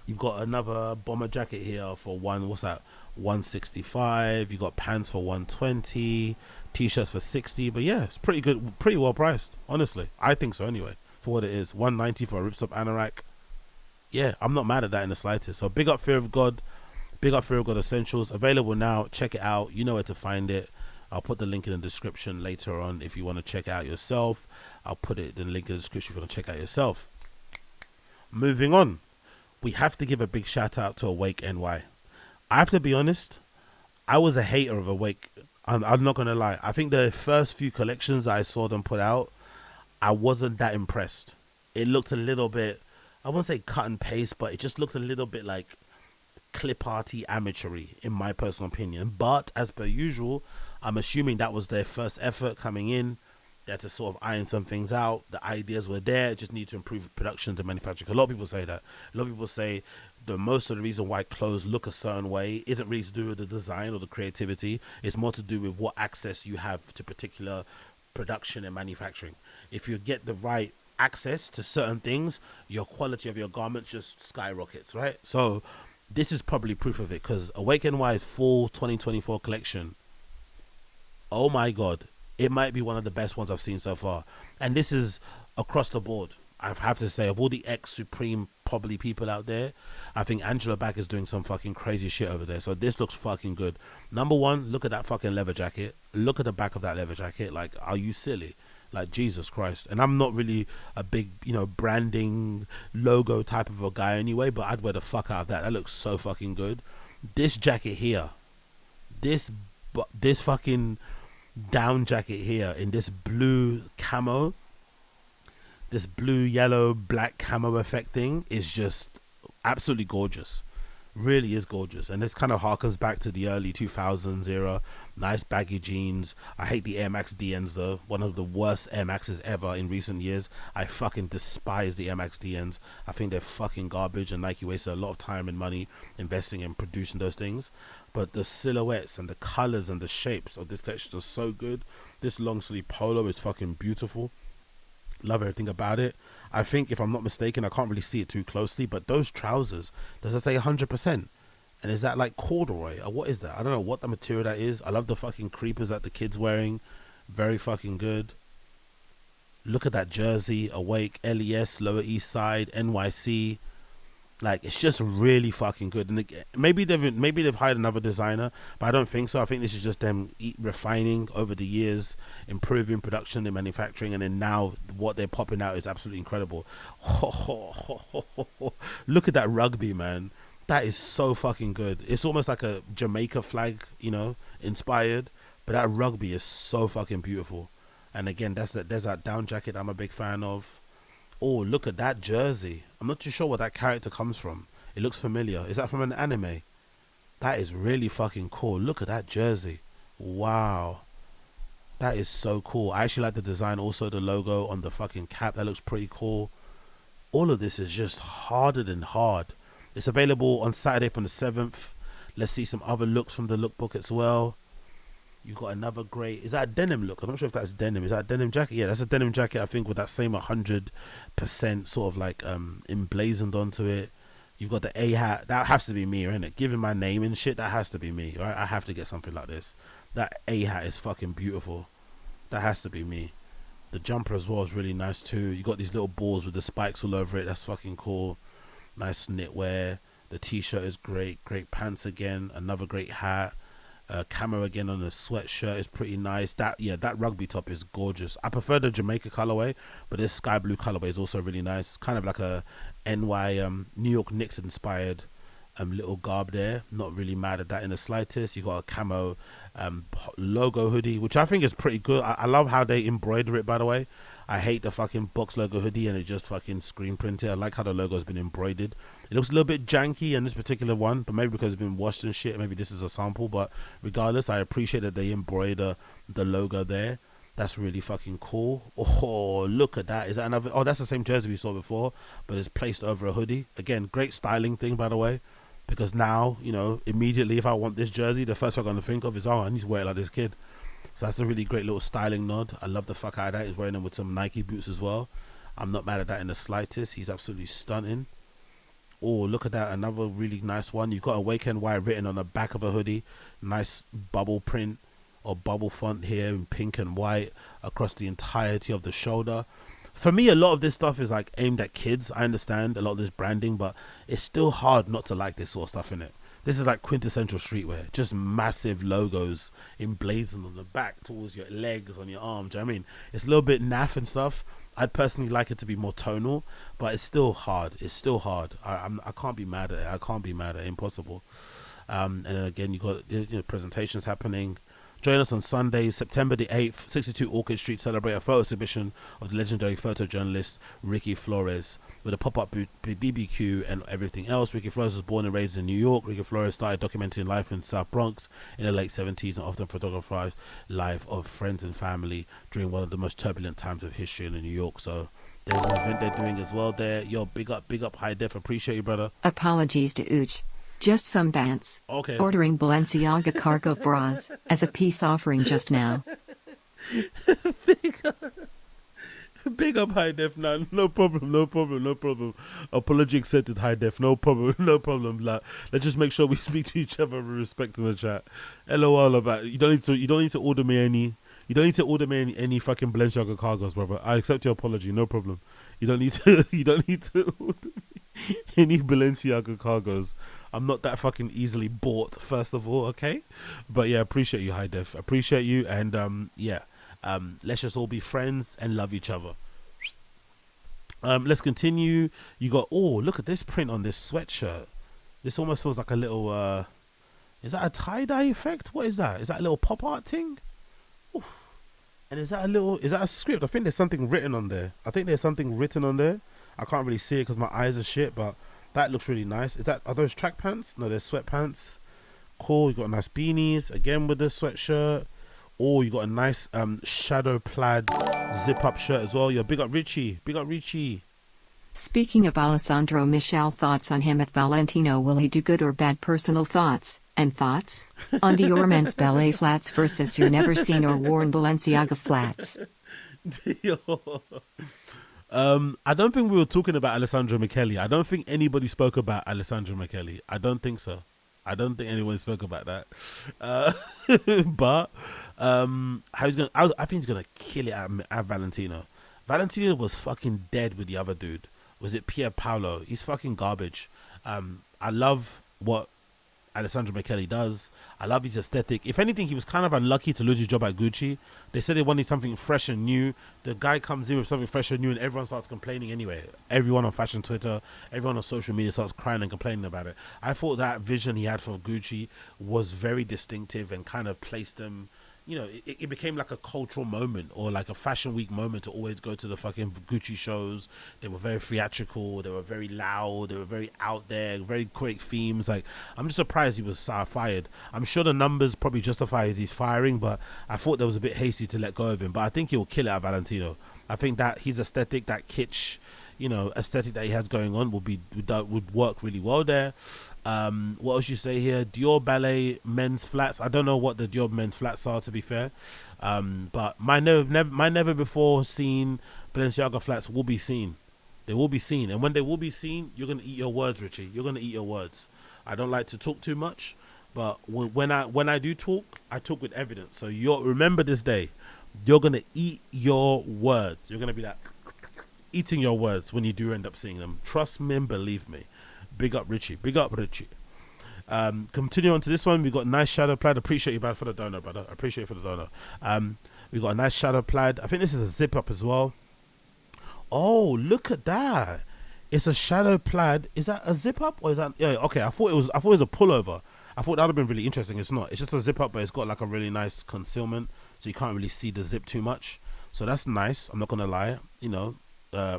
You've got another bomber jacket here for 165. You got pants for 120, t-shirts for 60. But yeah, it's pretty good, pretty well priced. Honestly, I think so anyway. For what it is, 190 for a ripstop anorak. Yeah, I'm not mad at that in the slightest. So big up Fear of God, big up Fear of God Essentials. Available now. Check it out. You know where to find it. I'll put the link in the description later on if you want to check it out yourself. I'll put it in the link in the description if you want to check it out yourself. Moving on. We have to give a big shout out to Awake NY. I have to be honest, I was a hater of Awake. I'm not going to lie. I think the first few collections I saw them put out, I wasn't that impressed. It looked a little bit, I won't say cut and paste, but it just looked a little bit like clip arty amateury in my personal opinion. But as per usual, I'm assuming that was their first effort coming in. They had to sort of iron some things out. The ideas were there, just need to improve production to manufacturing. A lot of people say that. A lot of people say the most of the reason why clothes look a certain way isn't really to do with the design or the creativity. It's more to do with what access you have to particular production and manufacturing. If you get the right access to certain things, your quality of your garments just skyrockets, right? So this is probably proof of it, because Awake NY's full 2024 collection, oh my god, it might be one of the best ones I've seen so far. And this is across the board. I have to say, of all the ex-Supreme probably people out there, I think Angela Back is doing some fucking crazy shit over there. So this looks fucking good. Number one, look at that fucking leather jacket. Look at the back of that leather jacket. Like, are you silly? Like, Jesus Christ. And I'm not really a big, branding logo type of a guy anyway, but I'd wear the fuck out of that. That looks so fucking good. This jacket here, this fucking down jacket here in this blue camo, this blue, yellow, black camo effect thing is just absolutely gorgeous. Really is gorgeous. And this kind of harkens back to the early 2000s era. Nice baggy jeans. I hate the Air Max DNs though. One of the worst Air Maxes ever in recent years. I fucking despise the Air Max DNs. I think they're fucking garbage, and Nike wasted a lot of time and money investing in producing those things. But the silhouettes and the colors and the shapes of this collection are so good. This long sleeve polo is fucking beautiful. Love everything about it. I think, if I'm not mistaken, I can't really see it too closely, but those trousers, does it say 100%? And is that like corduroy or what is that? I don't know what the material that is. I love the fucking creepers that the kid's wearing. Very fucking good. Look at that jersey. Awake, LES, Lower East Side, NYC. Like, it's just really fucking good. And maybe they've hired another designer, but I don't think so. I think this is just them refining over the years, improving production and manufacturing, and then now what they're popping out is absolutely incredible. Look at that rugby, man. That is so fucking good. It's almost like a Jamaica flag, inspired, but that rugby is so fucking beautiful. And again, there's that down jacket I'm a big fan of. Oh, look at that jersey. I'm not too sure where that character comes from. It looks familiar. Is that from an anime? That is really fucking cool. Look at that jersey. Wow. That is so cool. I actually like the design also, the logo on the fucking cap. That looks pretty cool. All of this is just harder than hard. It's available on Saturday from the 7th. Let's see some other looks from the lookbook as well. You've got another great, is that a denim look? I'm not sure if that's denim. Is that a denim jacket? Yeah, that's a denim jacket, I think, with that same 100% sort of like emblazoned onto it. You've got the A hat. That has to be me, isn't it? Given my name and shit, that has to be me, right? I have to get something like this. That A hat is fucking beautiful. That has to be me. The jumper as well is really nice too. You got these little balls with the spikes all over it. That's fucking cool. Nice knitwear. The t-shirt is great. Great pants again. Another great hat. Camo again on the sweatshirt is pretty nice. That rugby top is gorgeous. I prefer the Jamaica colorway, but this sky blue colorway is also really nice. Kind of like a New York Knicks inspired little garb there. Not really mad at that in the slightest. You got a camo logo hoodie, which I think is pretty good. I love how they embroider it, by the way. I hate the fucking box logo hoodie and it just fucking screen printed. I like how the logo has been embroidered. It looks a little bit janky in this particular one, but maybe because it's been washed and shit. Maybe this is a sample, but regardless, I appreciate that they embroider the logo there. That's really fucking cool. Oh, look at that. Is that another? Oh, that's the same jersey we saw before, but it's placed over a hoodie. Again, great styling thing, by the way, because now, immediately if I want this jersey, the first thing I'm going to think of is, oh, I need to wear it like this kid. So that's a really great little styling nod. I love the fuck out of that. He's wearing them with some Nike boots as well. I'm not mad at that in the slightest. He's absolutely stunning. Oh, look at that. Another really nice one. You've got Awaken White written on the back of a hoodie. Nice bubble print or bubble font here in pink and white across the entirety of the shoulder. For me, a lot of this stuff is like aimed at kids. I understand a lot of this branding, but it's still hard not to like this sort of stuff in it. This is like quintessential streetwear. Just massive logos emblazoned on the back towards your legs, on your arms. Do you know what I mean? It's a little bit naff and stuff. I'd personally like it to be more tonal, but it's still hard. It's still hard. I can't be mad at it. I can't be mad at it. Impossible. And then again, you got presentations happening. Join us on Sunday, September the 8th, 62 Orchid Street, celebrate a photo exhibition of the legendary photojournalist Ricky Flores with a pop-up BBQ and everything else. Ricky Flores was born and raised in New York. Ricky Flores started documenting life in South Bronx in the late 70s and often photographed life of friends and family during one of the most turbulent times of history in New York. So there's an event they're doing as well there. Yo, big up, High Def. Appreciate you, brother. Apologies to Ooch. Just some dance. Okay. Ordering Balenciaga cargo bras as a peace offering just now. Big up, High Def. No problem. Apology accepted, High Def. No problem. Like, let's just make sure we speak to each other with respect in the chat. LOL about it. You don't need to order me any. You don't need to order me any fucking Balenciaga cargos, brother. I accept your apology. No problem. You don't need to. You don't need to order me any Balenciaga cargos. I'm not that fucking easily bought. First of all, okay. But yeah, appreciate you, High Def. Appreciate you, and yeah. Let's just all be friends and love each other. Let's continue. You got, oh, look at this print on this sweatshirt. This almost feels like a little, is that a tie-dye effect? What is that? Is that a little pop art thing? Oof. And is that a script? I think there's something written on there. I can't really see it because my eyes are shit, but that looks really nice. Are those track pants? No, they're sweatpants. Cool. You got nice beanies, again with the sweatshirt. Oh, you got a nice shadow plaid zip-up shirt as well. Yo, big up Richie. Big up Richie. Speaking of Alessandro Michel, thoughts on him at Valentino. Will he do good or bad? Personal thoughts and thoughts on Dior men's ballet flats versus your never seen or worn Balenciaga flats. Yo. I don't think we were talking about Alessandro Michele. I don't think anybody spoke about Alessandro Michele. I don't think so. I don't think anyone spoke about that. But I think he's gonna kill it at Valentino. Valentino was fucking dead with the other dude. Was it Pier Paolo? He's fucking garbage. I love what Alessandro Michele does. I love his aesthetic. If anything, he was kind of unlucky to lose his job at Gucci. They said they wanted something fresh and new. The guy comes in with something fresh and new, and everyone starts complaining anyway. Everyone on fashion Twitter, everyone on social media starts crying and complaining about it. I thought that vision he had for Gucci was very distinctive and kind of placed them, you know, it became like a cultural moment or like a fashion week moment to always go to the fucking Gucci shows. They were very theatrical. They were very loud. They were very out there, very quick themes. Like, I'm just surprised he was fired. I'm sure the numbers probably justify his firing, but I thought that was a bit hasty to let go of him. But I think he'll kill it at Valentino. I think that his aesthetic, that kitsch, you know, aesthetic that he has going on would work really well there. What else you say here? Dior Ballet men's flats. I don't know what the Dior men's flats are, to be fair. But my never before seen Balenciaga flats will be seen. They will be seen, and when they will be seen, you're gonna eat your words, Richie. You're gonna eat your words. I don't like to talk too much, but when I do talk, I talk with evidence. So remember this day. You're gonna eat your words. You're gonna be like eating your words when you do end up seeing them. Trust me and believe me. Big up Richie. Big up Richie. Continue on to this one. We got nice shadow plaid. Appreciate you, for the donor, brother. Appreciate you for the donor. We got a nice shadow plaid. I think this is a zip up as well. Oh, look at that. It's a shadow plaid. Is that a zip up or is that? Yeah. Okay. I thought it was a pullover. I thought that would have been really interesting. It's not. It's just a zip up, but it's got like a really nice concealment, so you can't really see the zip too much. So that's nice. I'm not gonna lie. You know,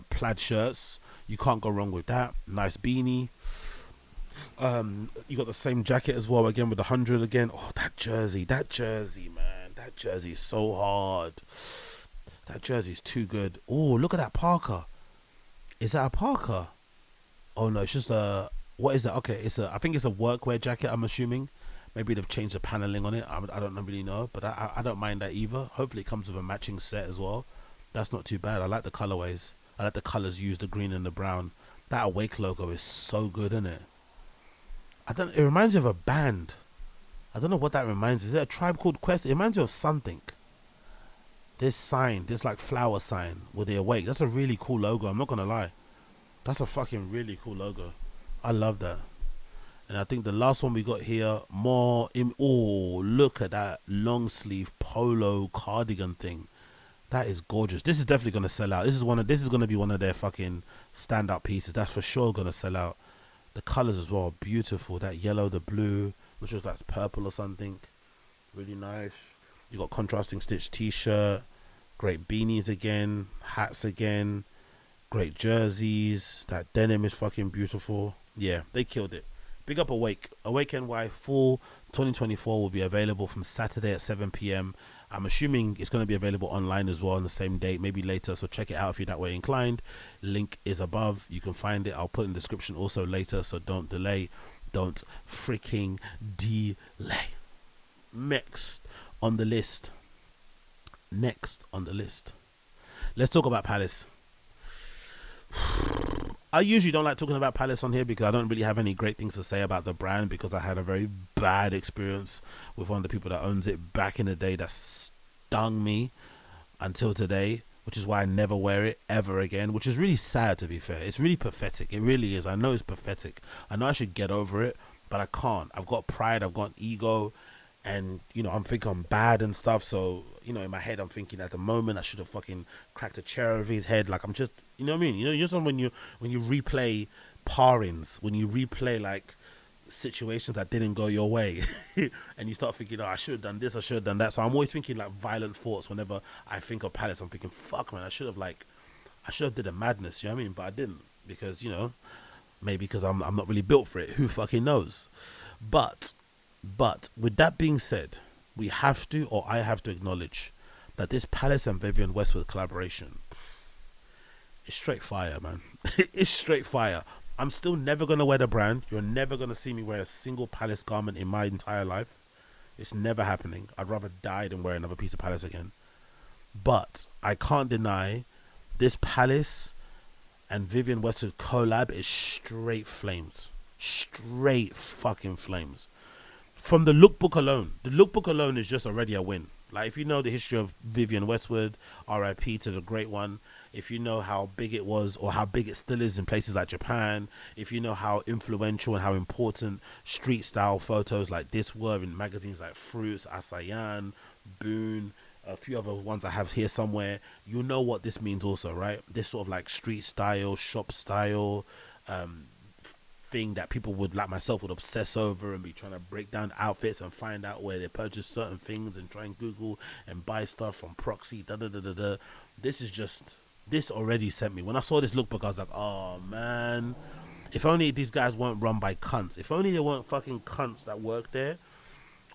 plaid shirts. You can't go wrong with that. Nice beanie. You got the same jacket as well, again with the 100 again. Oh, that jersey, man. That jersey is so hard. That jersey is too good. Oh, look at that Parker. Is that a Parker? Oh no, it's just what is that? Okay, I think it's a workwear jacket, I'm assuming. Maybe they've changed the paneling on it. I don't really know, but I don't mind that either. Hopefully it comes with a matching set as well. That's not too bad. I like the colorways. I like the colors used, the green and the brown. That Awake logo is so good, isn't it? It reminds me of a band. I don't know what that reminds me. Is it a Tribe Called Quest? It reminds me of something. This sign, this like flower sign with the Awake. That's a really cool logo. I'm not going to lie. That's a fucking really cool logo. I love that. And I think the last one we got here, look at that long sleeve polo cardigan thing. That is gorgeous. This is definitely going to sell out. This is going to be one of their fucking standout pieces. That's for sure going to sell out. The colors as well, beautiful. That yellow, the blue, which was like purple or something. Really nice. You got contrasting stitch t-shirt. Great beanies again. Hats again. Great jerseys. That denim is fucking beautiful. Yeah, they killed it. Big up Awake. Awake NY Fall 2024 will be available from Saturday at 7 p.m. I'm assuming it's going to be available online as well on the same date, maybe later. So check it out if you're that way inclined. Link is above. You can find it. I'll put in the description also later. So don't delay. Don't freaking delay. Next on the list. Let's talk about Palace. I usually don't like talking about Palace on here because I don't really have any great things to say about the brand, because I had a very bad experience with one of the people that owns it back in the day that stung me until today which is why I never wear it ever again, which is really sad, to be fair. It's really pathetic. It really is. I know it's pathetic. I know I should get over it, but I can't. I've got pride, I've got an ego, and, you know, I'm thinking I'm bad and stuff. So, you know, in my head, I'm thinking at the moment I should have fucking cracked a chair over his head. Like, I'm just, you know what I mean? You know, just when you replay parings, when you replay, like, situations that didn't go your way and you start thinking, oh, I should have done this, I should have done that. So I'm always thinking like violent thoughts whenever I think of Palace. I'm thinking, fuck man, I should have did a madness, you know what I mean? But I didn't, because, you know, maybe because I'm not really built for it. Who fucking knows? But with that being said, we have to, or I have to acknowledge that this Palace and Vivienne Westwood collaboration is straight fire, man. It's straight fire. I'm still never going to wear the brand. You're never going to see me wear a single Palace garment in my entire life. It's never happening. I'd rather die than wear another piece of Palace again. But I can't deny this Palace and Vivienne Westwood collab is straight flames. Straight fucking flames. From the lookbook alone is just already a win. Like, if you know the history of Vivienne Westwood, R.I.P. to the great one, if you know how big it was or how big it still is in places like Japan, if you know how influential and how important street style photos like this were in magazines like Fruits, Asayan, Boon, a few other ones I have here somewhere, you know what this means also, right? This sort of like street style, shop style thing that people would, like myself, would obsess over and be trying to break down outfits and find out where they purchase certain things and try and Google and buy stuff from proxy, This already sent me. When I saw this lookbook, I was like, oh man, if only these guys weren't run by cunts. If only they weren't fucking cunts that worked there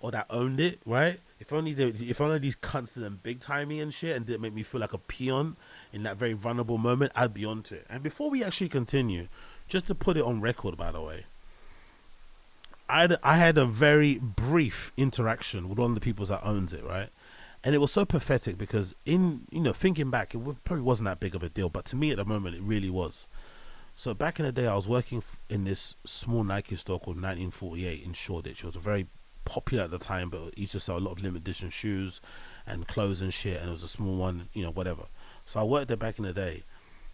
or that owned it, right? If only these cunts didn't big time me and shit and didn't make me feel like a peon in that very vulnerable moment, I'd be onto it. And before we actually continue, just to put it on record, by the way, I had a very brief interaction with one of the people that owns it, right? And it was so pathetic because thinking back, it probably wasn't that big of a deal. But to me at the moment, it really was. So back in the day, I was working in this small Nike store called 1948 in Shoreditch. It was very popular at the time, but it used to sell a lot of limited edition shoes and clothes and shit. And it was a small one, whatever. So I worked there back in the day.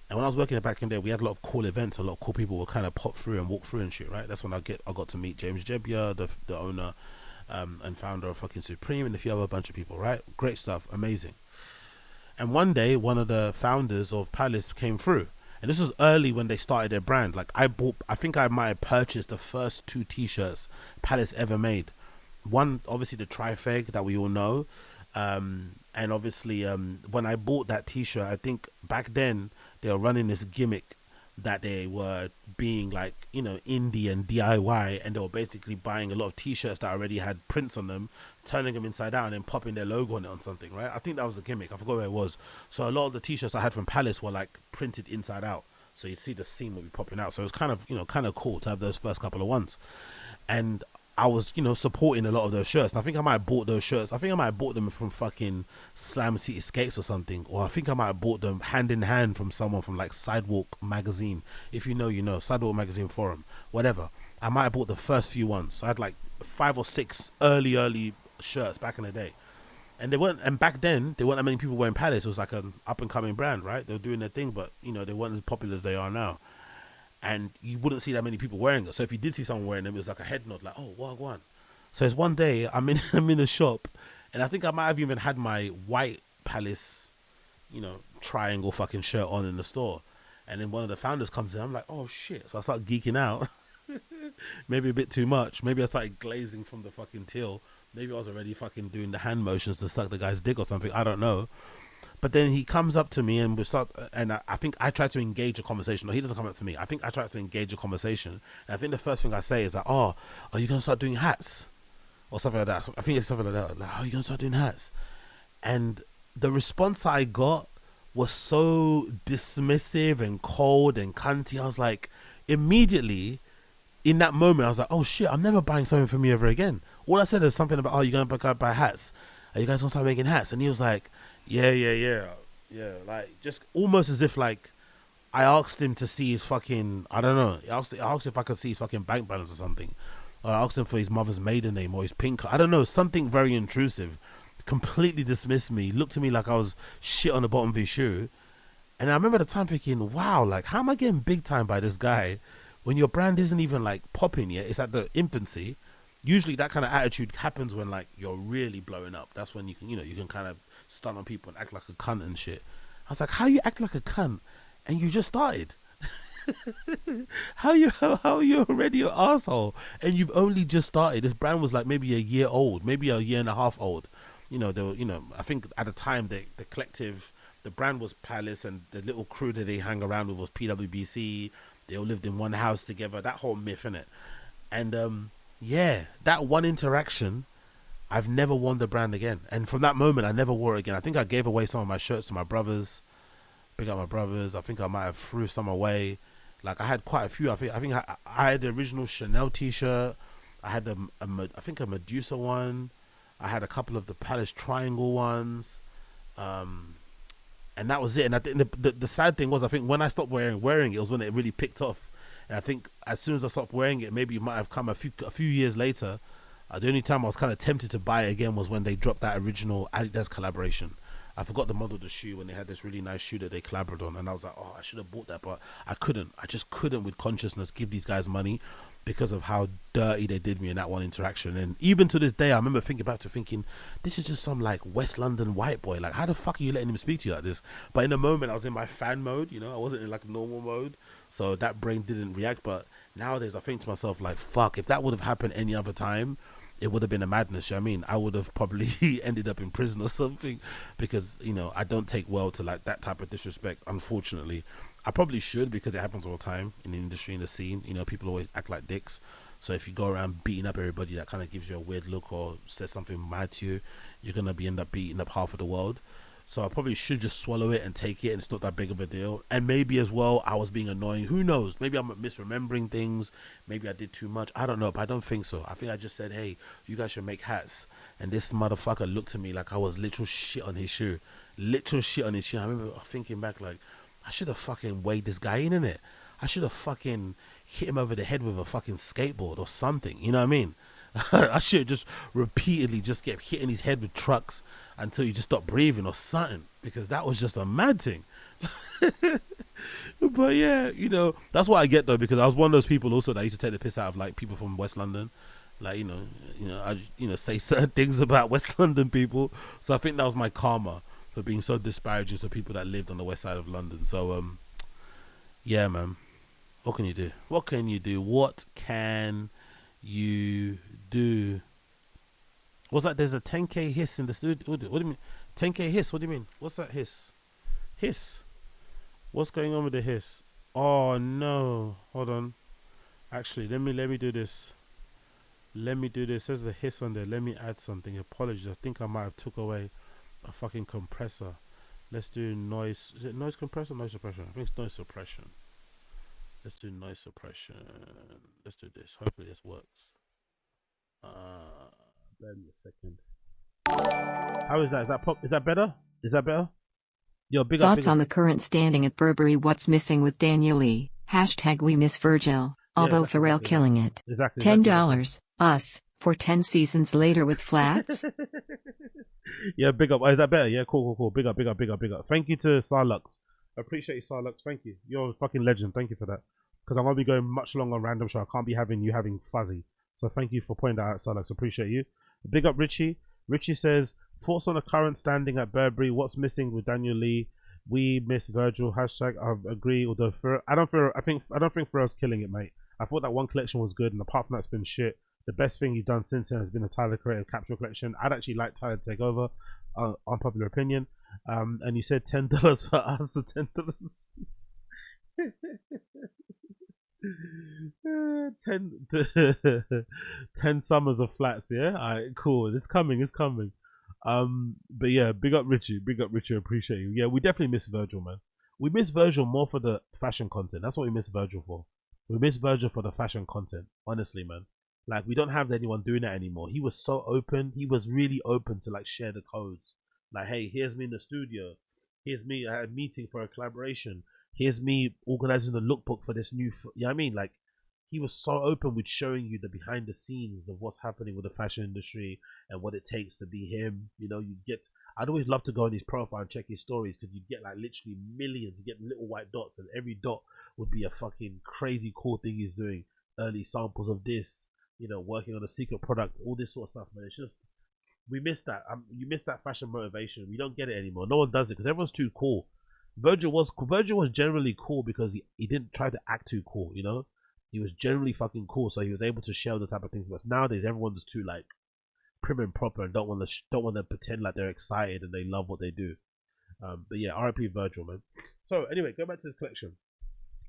And when I was working there back in the day, we had a lot of cool events. A lot of cool people would kind of pop through and walk through and shit, right? That's when I got to meet James Jebbia, the owner and founder of fucking Supreme, and a few other bunch of people, right? Great stuff, amazing. And one day, one of the founders of Palace came through, and this was early when they started their brand. Like I think I might have purchased the first 2 t-shirts Palace ever made. One, obviously the Trifeg that we all know, and obviously when I bought that t-shirt, I think back then they were running this gimmick that they were being like, indie and DIY, and they were basically buying a lot of t-shirts that already had prints on them, turning them inside out and then popping their logo on it on something, right? I think that was the gimmick. I forgot where it was. So a lot of the t-shirts I had from Palace were like printed inside out, so you see the seam will be popping out. So it was kind of cool to have those first couple of ones. And I was, supporting a lot of those shirts. And I think I might have bought those shirts. I think I might have bought them from fucking Slam City Skates or something. Or I think I might have bought them hand in hand from someone from like Sidewalk Magazine. If you know, you know. Sidewalk Magazine Forum. Whatever. I might have bought the first few ones. So I had like 5 or 6 early shirts back in the day. And back then, there weren't that many people wearing Palace. It was like an up and coming brand, right? They were doing their thing, but, they weren't as popular as they are now. And you wouldn't see that many people wearing it. So if you did see someone wearing them, it was like a head nod, like, oh, wagwan. So it's one day I'm in a shop, and I think I might have even had my white Palace, triangle fucking shirt on in the store. And then one of the founders comes in. I'm like, oh shit. So I start geeking out. Maybe a bit too much. Maybe I started glazing from the fucking till. Maybe I was already fucking doing the hand motions to suck the guy's dick or something. I don't know. But then he comes up to me and we start, and I think I try to engage a conversation. No, he doesn't come up to me. I think I try to engage a conversation. And I think the first thing I say is like, oh, are you going to start doing hats? Or something like that. I think it's something like that. Like, oh, are you going to start doing hats? And the response I got was so dismissive and cold and cunty. I was like, immediately, in that moment, I was like, oh shit, I'm never buying something from you ever again. All I said is something about, oh, you're going to buy hats. Are you guys going to start making hats? And he was like, yeah, like just almost as if like I asked him to see his fucking, I don't know, I asked if I could see his fucking bank balance or something, or I asked him for his mother's maiden name or his pin card. I don't know, something very intrusive. Completely dismissed me, looked at me like I was shit on the bottom of his shoe, And I remember the time thinking, wow, like, how am I getting big time by this guy when your brand isn't even like popping yet? It's at the infancy. Usually that kind of attitude happens when like you're really blowing up. That's when you can, you can kind of stun on people and act like a cunt and shit. I was like, how you act like a cunt and you just started? how are you already an asshole and you've only just started? This brand was like maybe a year old, maybe a year and a half old. They were, I think at the time the collective, the brand was Palace, and the little crew that they hang around with was PWBC. They all lived in one house together. That whole myth, innit? And yeah, that one interaction, I've never worn the brand again. And from that moment, I never wore it again. I think I gave away some of my shirts to my brothers. Big up my brothers. I think I might have threw some away. Like I had quite a few. I think I had the original Chanel T-shirt. I had I think a Medusa one. I had a couple of the Palace Triangle ones. And that was it. And I think the sad thing was, I think when I stopped wearing it was when it really picked off. And I think as soon as I stopped wearing it, maybe it might have come a few years later. The only time I was kind of tempted to buy it again was when they dropped that original Adidas collaboration. I forgot the model of the shoe when they had this really nice shoe that they collaborated on, and I was like, oh, I should have bought that, but I couldn't. I just couldn't, with consciousness, give these guys money because of how dirty they did me in that one interaction. And even to this day, I remember thinking, this is just some like West London white boy. Like, how the fuck are you letting him speak to you like this? But in the moment, I was in my fan mode. I wasn't in like normal mode, so that brain didn't react. But nowadays, I think to myself, like, fuck, if that would have happened any other time, it would have been a madness. You know what I mean? I would have probably ended up in prison or something, because I don't take well to like that type of disrespect, unfortunately. I probably should, because it happens all the time in the industry, in the scene. People always act like dicks. So if you go around beating up everybody, that kind of gives you a weird look or says something mad to you, you're gonna end up beating up half of the world. So I probably should just swallow it and take it, and it's not that big of a deal. And maybe as well, I was being annoying. Who knows? Maybe I'm misremembering things. Maybe I did too much. I don't know, but I don't think so. I think I just said, hey, you guys should make hats. And this motherfucker looked at me like I was literal shit on his shoe. Literal shit on his shoe. I remember thinking back, like, I should have fucking weighed this guy in it. I should have fucking hit him over the head with a fucking skateboard or something. You know what I mean? I should just repeatedly just kept hitting his head with trucks until you just stopped breathing or something, because that was just a mad thing. But yeah, that's what I get though, because I was one of those people also that used to take the piss out of like people from West London. Like, I say certain things about West London people. So I think that was my karma for being so disparaging to people that lived on the west side of London. So yeah, man. What can you do? What can you do? What can you do? What's that? There's a 10k hiss in the studio. What do you mean? 10k hiss? What do you mean? What's that hiss? Hiss? What's going on with the hiss? Oh no! Hold on. Actually, let me do this. Let me do this. There's the hiss on there. Let me add something. Apologies. I think I might have took away a fucking compressor. Let's do noise. Is it noise compressor or noise suppression? I think it's noise suppression. Let's do noise suppression. Let's do this. Hopefully this works. Bear me a second. How is that? Is that better? Is that better? Yo, big Thoughts up. on the current standing at Burberry? What's missing with Daniel Lee? # we miss Virgil. Although Pharrell killing it. Exactly. $10. Us. For 10 seasons later with flats. Yeah, big up. Oh, is that better? Yeah, cool. Big up. Thank you to Sarlux. I appreciate you, Sarlux. Thank you. You're a fucking legend. Thank you for that. Because I'm going to be going much longer on random show. I can't be having you having fuzzy. So thank you for pointing that out, Sarlux. Appreciate you. Big up, Richie. Richie says, thoughts on the current standing at Burberry? What's missing with Daniel Lee? We miss Virgil. # I agree. Although I don't think Pharrell's killing it, mate. I thought that one collection was good, and apart from that, it's been shit. The best thing he's done since then has been a Tyler Creative Capsule collection. I'd actually like Tyler to take over, unpopular opinion. And you said $10 for us, so $10. 10 summers of flats, yeah. Alright, cool. It's coming. But yeah, big up Richie. Appreciate you. Yeah, we definitely miss Virgil, man. We miss Virgil more for the fashion content. That's what we miss Virgil for. We miss Virgil for the fashion content. Honestly, man. Like, we don't have anyone doing that anymore. He was so open. He was really open to like share the codes. Like, hey, here's me in the studio. Here's me. I had a meeting for a collaboration. Here's me organizing the lookbook for this new. You know what I mean? Like, he was so open with showing you the behind the scenes of what's happening with the fashion industry and what it takes to be him. You know, I'd always love to go on his profile and check his stories, because you get like literally millions. You get little white dots, and every dot would be a fucking crazy cool thing he's doing. Early samples of this, you know, working on a secret product, all this sort of stuff, man. It's just, we miss that. You miss that fashion motivation. We don't get it anymore. No one does it because everyone's too cool. Virgil was generally cool because he didn't try to act too cool, you know. He was generally fucking cool, so he was able to share the type of things. But nowadays, everyone's too like prim and proper and don't want to pretend like they're excited and they love what they do. But yeah, R.I.P. Virgil, man. So anyway, go back to this collection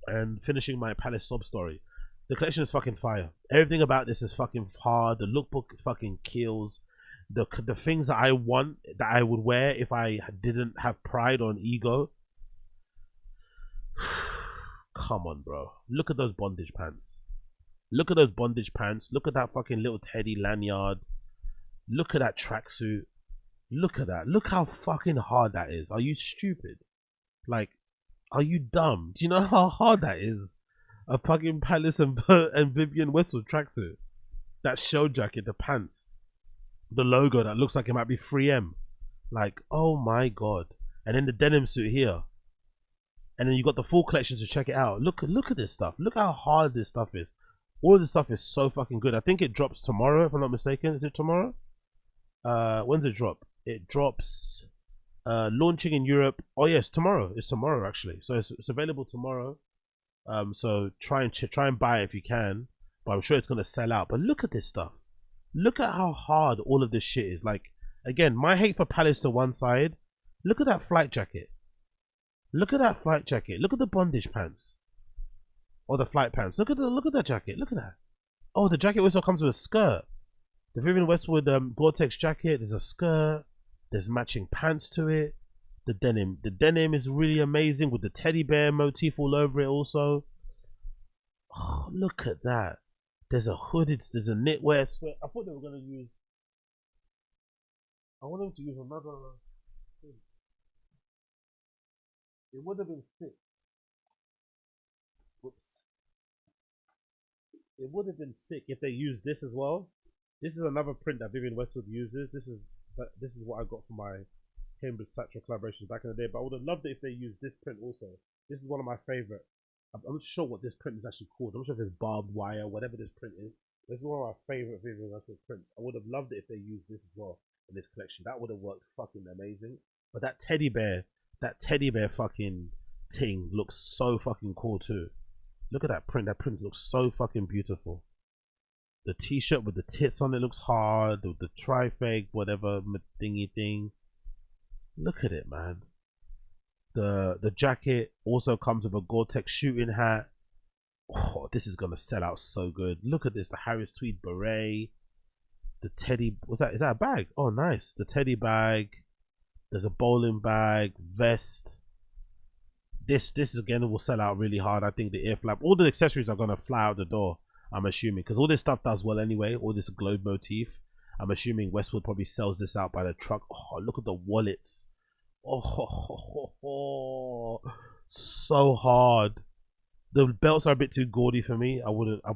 and finishing my Palace sob story. The collection is fucking fire. Everything about this is fucking hard. The lookbook fucking kills. The things that I want, that I would wear if I didn't have pride or an ego. Come on, bro. Look at those bondage pants. Look at those bondage pants. Look at that fucking little teddy lanyard. Look at that tracksuit. Look at that. Look how fucking hard that is. Are you stupid? Like, are you dumb? Do you know how hard that is? A fucking Palace and Vivienne Westwood tracksuit. That show jacket, the pants. The logo that looks like it might be 3M. Like, oh my god. And then the denim suit here. And then you got the full collection to check it out. Look at this stuff. Look how hard this stuff is. All of this stuff is so fucking good. I think it drops tomorrow, if I'm not mistaken. Is it tomorrow? When's it drop? It drops launching in Europe. Oh yes, tomorrow. It's tomorrow actually. So it's available tomorrow. So try and buy it if you can. But I'm sure it's gonna sell out. But look at this stuff. Look at how hard all of this shit is. Like, again, my hate for Palace to one side. Look at that flight jacket. Look at that flight jacket. Look at the bondage pants. Or the flight pants. Look at that jacket. Look at that. Oh, the jacket also comes with a skirt. The Vivienne Westwood Gore-Tex jacket. There's a skirt. There's matching pants to it. The denim is really amazing with the teddy bear motif all over it also. Oh, look at that. There's a hooded, there's a knitwear sweat. I thought they were gonna use. I wanted them to use another thing. It would have been sick. Whoops. It would have been sick if they used this as well. This is another print that Vivienne Westwood uses. This is what I got for my Cambridge Satchel collaborations back in the day. But I would have loved it if they used this print also. This is one of my favorite. I'm not sure what this print is actually called. I'm not sure if it's barbed wire, whatever this print is. This is one of my favorite Vivienne Westwood prints. I would have loved it if they used this as well in this collection. That would have worked fucking amazing. But that teddy bear fucking thing looks so fucking cool too. Look at that print. That print looks so fucking beautiful. The t-shirt with the tits on it looks hard. The trifeg, whatever thingy thing. Look at it, man. The jacket also comes with a Gore-Tex shooting hat. Oh, this is gonna sell out so good. Look at this. The Harris tweed beret. The teddy. What's that? Is that a bag? Oh, nice. The teddy bag. There's a bowling bag, vest. This again will sell out really hard. I think the ear flap, all the accessories are gonna fly out the door. I'm assuming, because all this stuff does well anyway. All this globe motif. I'm assuming Westwood probably sells this out by the truck. Oh, look at the wallets. Oh, so hard. The belts are a bit too gaudy for me. I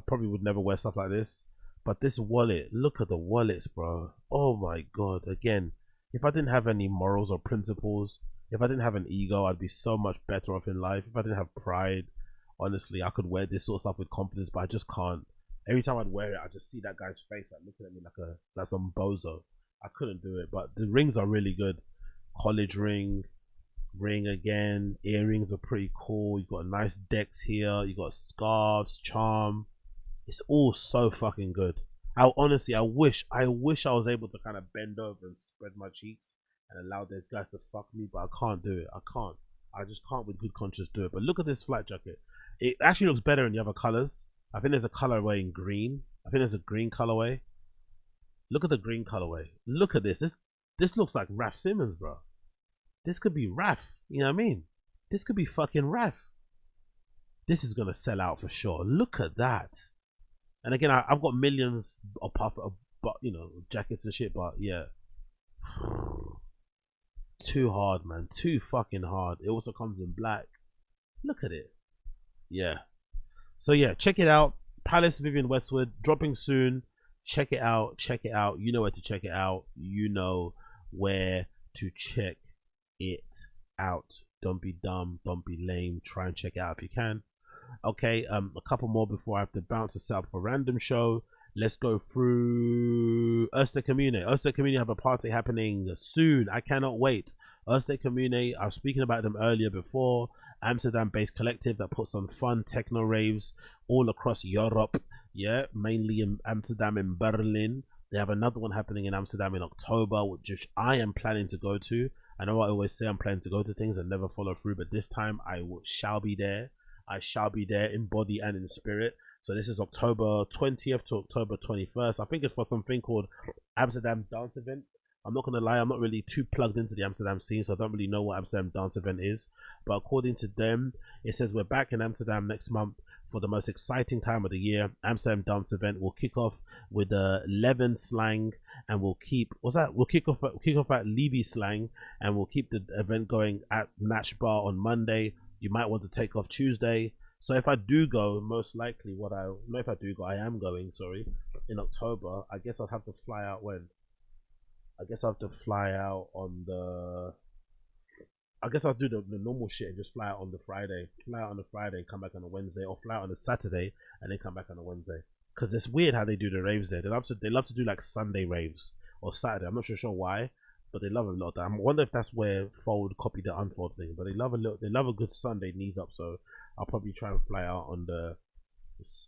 probably would never wear stuff like this. But this wallet, look at the wallets, bro. Oh my god. Again, if I didn't have any morals or principles, if I didn't have an ego, I'd be so much better off in life. If I didn't have pride, honestly, I could wear this sort of stuff with confidence, but I just can't. Every time I'd wear it, I just see that guy's face like looking at me like some bozo. I couldn't do it. But the rings are really good. College ring again. Earrings are pretty cool. You got nice decks here. You got scarves, charm. It's all so fucking good. I wish I was able to kind of bend over and spread my cheeks and allow those guys to fuck me, but I can't do it. I just can't with good conscience do it. But look at this flight jacket. It actually looks better in the other colors. I think there's a colorway in green. I think there's a green colorway. Look at the green colorway. Look at this. This looks like Raf Simons, bro. This could be Raf. You know what I mean? This could be fucking Raf. This is gonna sell out for sure. Look at that. And again, I've got millions of jackets and shit, but yeah. Too hard, man. Too fucking hard. It also comes in black. Look at it. Yeah. So yeah, check it out. Palace Vivienne Westwood dropping soon. Check it out. Check it out. You know where to check it out. You know where to check it out. Don't be dumb. Don't be lame. Try and check it out if you can. Okay, a couple more before I have to bounce this up for random show. Let's go through Eerste Communie. Eerste Communie have a party happening soon. I cannot wait. Eerste Communie, I was speaking about them earlier before. Amsterdam-based collective that puts on fun techno raves all across Europe. Yeah, mainly in Amsterdam and Berlin. They have another one happening in Amsterdam in October, which I am planning to go to. I know I always say I'm planning to go to things and never follow through, but this time shall be there. I shall be there in body and in spirit. So this is October 20th to October 21st. I think it's for something called Amsterdam Dance Event. I'm not going to lie, I'm not really too plugged into the Amsterdam scene, so I don't really know what Amsterdam Dance Event is. But according to them, it says we're back in Amsterdam next month for the most exciting time of the year. Amsterdam Dance Event will kick off with the Leven slang, and we'll kick off at Levy slang, and we'll keep the event going at Natch Bar on Monday. You might want to take off Tuesday. So if I do go, most likely I am going, in October. I guess I'll have to fly out when? I guess I'll have to fly out on the... I guess I'll do the normal shit and just fly out on the Friday. Fly out on the Friday and come back on a Wednesday, or fly out on a Saturday and then come back on a Wednesday. Because it's weird how they do the raves there. They love to do like Sunday raves or Saturday. I'm not sure why, but they love a lot of that. I wonder if that's where Fold copied the Unfold thing. But they love a good Sunday knees up. So I'll probably try and fly out on the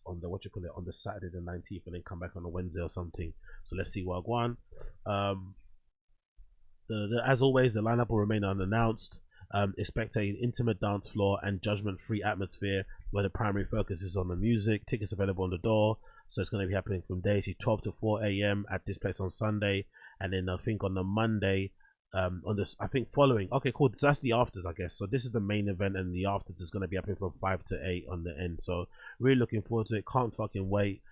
on the Saturday the 19th and then come back on a Wednesday or something. So let's see what I go on. As always, the lineup will remain unannounced. Expect an intimate dance floor and judgment-free atmosphere where the primary focus is on the music. Tickets available on the door, so it's going to be happening from days 12 to 4 a.m. at this place on Sunday, and then I think on the Monday, following. Okay, cool. So that's the afters, I guess. So this is the main event, and the afters is going to be happening from 5 to 8 on the end. So really looking forward to it. Can't fucking wait.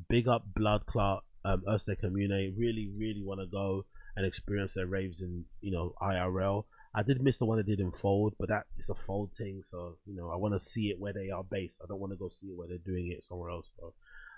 Big up Blood Clot, Eerste Communie. Really want to go and experience their raves in IRL. I did miss the one they did in Fold, but that is a Fold thing, so I want to see it where they are based. I don't want to go see it where they're doing it somewhere else. So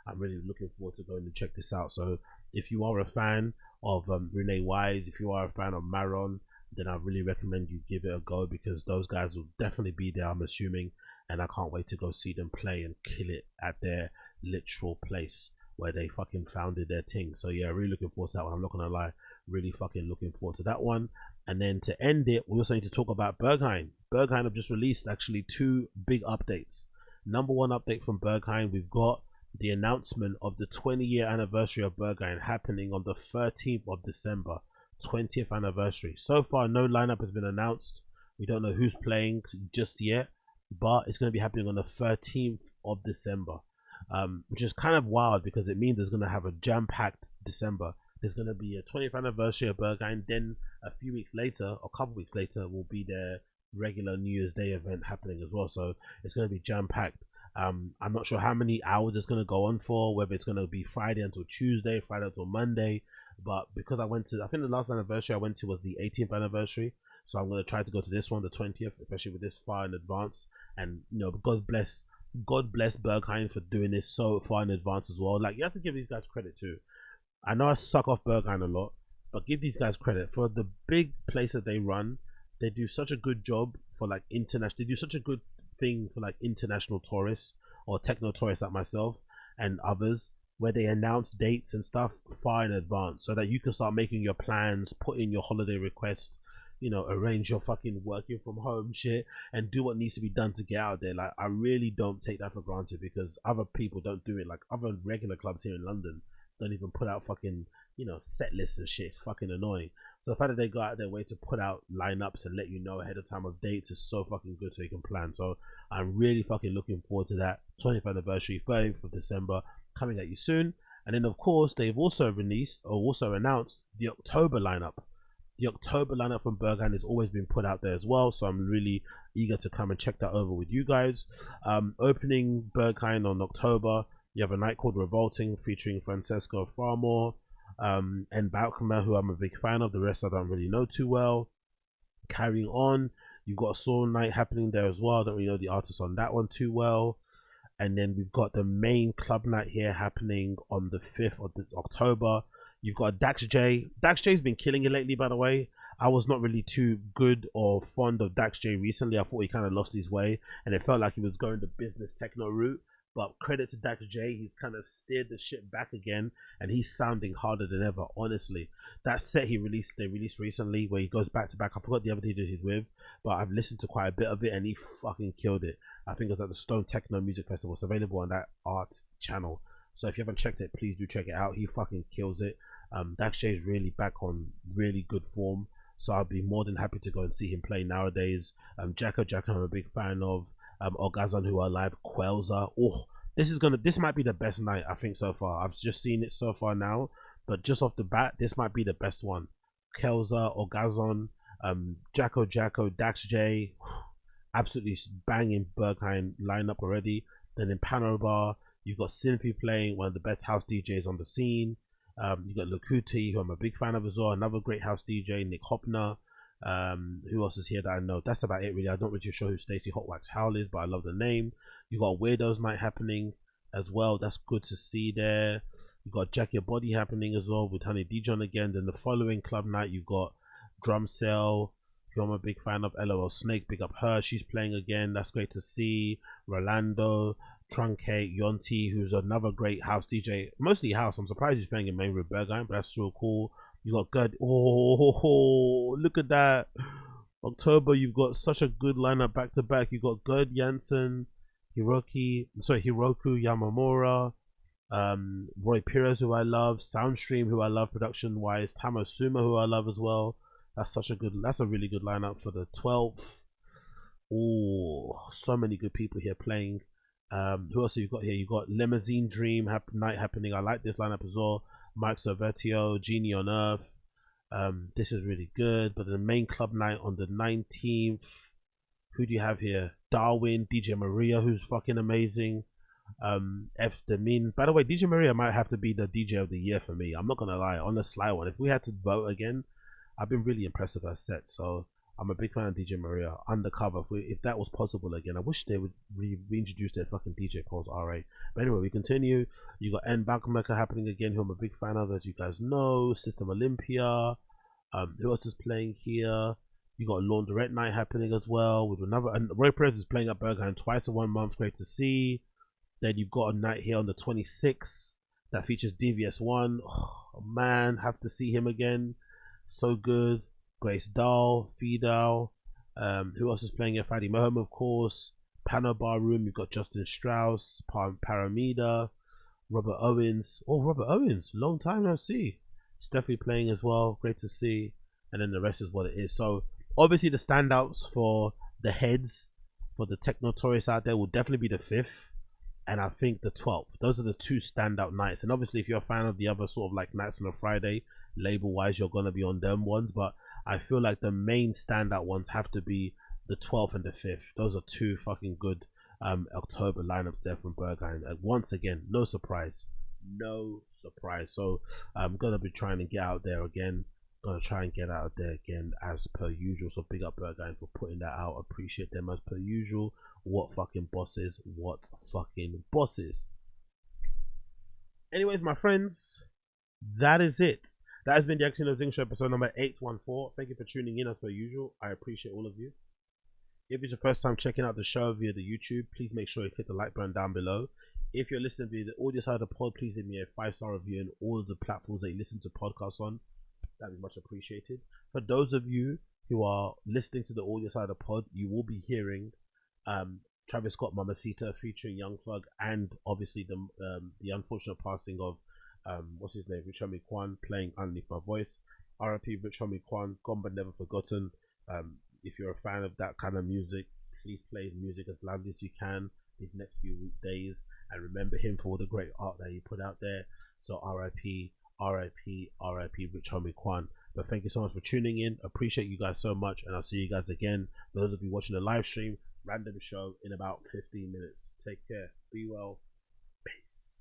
I'm really looking forward to going to check this out. So if you are a fan of Renee Wise, if you are a fan of Maron, then I really recommend you give it a go, because those guys will definitely be there, I'm assuming, and I can't wait to go see them play and kill it at their literal place where they fucking founded their thing. So yeah, really looking forward to that one. I'm not gonna lie, really fucking looking forward to that one. And then to end it, we also need to talk about Berghain. Berghain have just released actually 2 big updates. Number one update from Berghain, we've got the announcement of the 20-year anniversary of Berghain happening on the 13th of December, 20th anniversary. So far, no lineup has been announced. We don't know who's playing just yet, but it's going to be happening on the 13th of December, which is kind of wild because it means there's going to have a jam-packed December. There's going to be a 20th anniversary of Berghain, then a few weeks later, or a couple weeks later, will be their regular New Year's Day event happening as well. So it's going to be jam-packed. I'm not sure how many hours it's going to go on for, whether it's going to be Friday until Tuesday, Friday until Monday. But because I think the last anniversary I went to was the 18th anniversary. So I'm going to try to go to this one, the 20th, especially with this far in advance. And, God bless Berghain for doing this so far in advance as well. Like, you have to give these guys credit too. I know I suck off Berghain a lot, but give these guys credit for the big place that they run. They do such a good job for like international. They do such a good thing for like international tourists or techno tourists like myself and others, where they announce dates and stuff far in advance so that you can start making your plans, put in your holiday request, arrange your fucking working from home shit and do what needs to be done to get out there. Like, I really don't take that for granted, because other people don't do it. Like, other regular clubs here in London don't even put out fucking set lists and shit. It's fucking annoying. So the fact that they go out their way to put out lineups and let you know ahead of time of dates is so fucking good, so you can plan. So I'm really fucking looking forward to that 20th anniversary, 30th of December, coming at you soon. And then of course they've also announced the October lineup. The October lineup from Berghain has always been put out there as well, so I'm really eager to come and check that over with you guys. Opening Berghain on October, you have a night called Revolting featuring Francesco Farmore and Balcoma, who I'm a big fan of. The rest I don't really know too well. Carrying on, you've got a soul night happening there as well. I don't really know the artists on that one too well. And then we've got the main club night here happening on the 5th of October. You've got Dax J. Dax J's been killing it lately, by the way. I was not really too good or fond of Dax J recently. I thought he kind of lost his way, and it felt like he was going the business techno route. But credit to Dax J, he's kind of steered the shit back again, and he's sounding harder than ever, honestly. That set they released recently, where he goes back to back. I forgot the other DJ he's with, but I've listened to quite a bit of it, and he fucking killed it. I think it was at the Stone Techno Music Festival. It's available on that art channel. So if you haven't checked it, please do check it out. He fucking kills it. Dax J is really back on really good form, so I'll be more than happy to go and see him play nowadays. Jacko I'm a big fan of. Orgazon, who are live. Quelza. Oh, this might be the best night I think so far. I've just seen it so far now, but just off the bat, this might be the best one. Quelza, Orgazon, Jacko, Dax J, absolutely banging Berghain lineup already. Then in Panorama Bar, you've got Synthy playing, one of the best house DJs on the scene. You got Lakuti, who I'm a big fan of as well, another great house DJ. Nick Hopner. Who else is here that I know? That's about it really. I'm not really sure who Stacey Hotwax Howell is, but I love the name. You got Weirdos Night happening as well. That's good to see there. You got Jack Your Body happening as well with Honey Dijon again. Then the following club night, you've got Drum Cell, who I'm a big fan of. LOL Snake, big up her. She's playing again. That's great to see. Rolando, Truncate, Yonti, who's another great house DJ. Mostly house. I'm surprised he's playing in main with Berghain, but that's so cool. You got good. Oh, look at that. October, you've got such a good lineup back to back. You got Gerd Jansen, Hiroku Yamamura, Roy Perez, who I love, Soundstream, who I love production wise, Tamosuma, who I love as well. That's a really good lineup for the 12th. Oh, so many good people here playing. Who else have you got here? You got Limousine Dream night happening. I like this lineup as well. Mike Servetio, Genie on Earth. This is really good. But the main club night on the 19th, who do you have here? Darwin, DJ Maria, who's fucking amazing. F Demin. By the way, DJ Maria might have to be the DJ of the year for me. I'm not gonna lie, on the sly one. If we had to vote again, I've been really impressed with her set. So I'm a big fan of DJ Maria. Undercover, if that was possible again. I wish they would reintroduce their fucking DJ polls. Alright. But anyway, we continue. You got N Bakumeka happening again, who I'm a big fan of, as you guys know. System Olympia. Who else is playing here? You got Laundrette Night happening as well with another. And Roy Perez is playing at Berghain twice in 1 month. Great to see. Then you've got a night here on the 26th that features DVS1. Oh man, have to see him again. So good. Grace Dahl, Fidel. Who else is playing here? Fadi Moham, of course. Panorama Bar Room. You've got Justin Strauss, Paramida, Robert Owens. Oh, Robert Owens, long time no see. Steffi playing as well. Great to see. And then the rest is what it is. So obviously the standouts for the heads, for the Tech Notorious out there, will definitely be the 5th. And I think the 12th. Those are the two standout nights. And obviously if you're a fan of the other sort of like nights on a Friday, label wise, you're going to be on them ones. But I feel like the main standout ones have to be the 12th and the 5th. Those are two fucking good October lineups there from Berghain. Once again, no surprise. So I'm going to be trying to get out there again. As per usual. So big up Berghain for putting that out. Appreciate them as per usual. What fucking bosses. Anyways, my friends, that is it. That has been the Agostino Zing Show, episode number 814. Thank you for tuning in as per usual. I appreciate all of you. If it's your first time checking out the show via the YouTube, please make sure you click the like button down below. If you're listening via the audio side of the pod, please leave me a 5-star review on all of the platforms that you listen to podcasts on. That'd be much appreciated. For those of you who are listening to the audio side of the pod, you will be hearing Travis Scott Mamacita featuring Young Thug, and obviously the unfortunate passing of what's his name, Rich Homie Quan, playing Underneath My Voice. RIP Rich Homie Quan, gone but never forgotten. If you're a fan of that kind of music, please play his music as loudly as you can these next few days, and remember him for all the great art that he put out there. So RIP Rich Homie Quan. But thank you so much for tuning in. Appreciate you guys so much, and I'll see you guys again. For those of you watching the live stream, random show in about 15 minutes. Take care. Be well. Peace.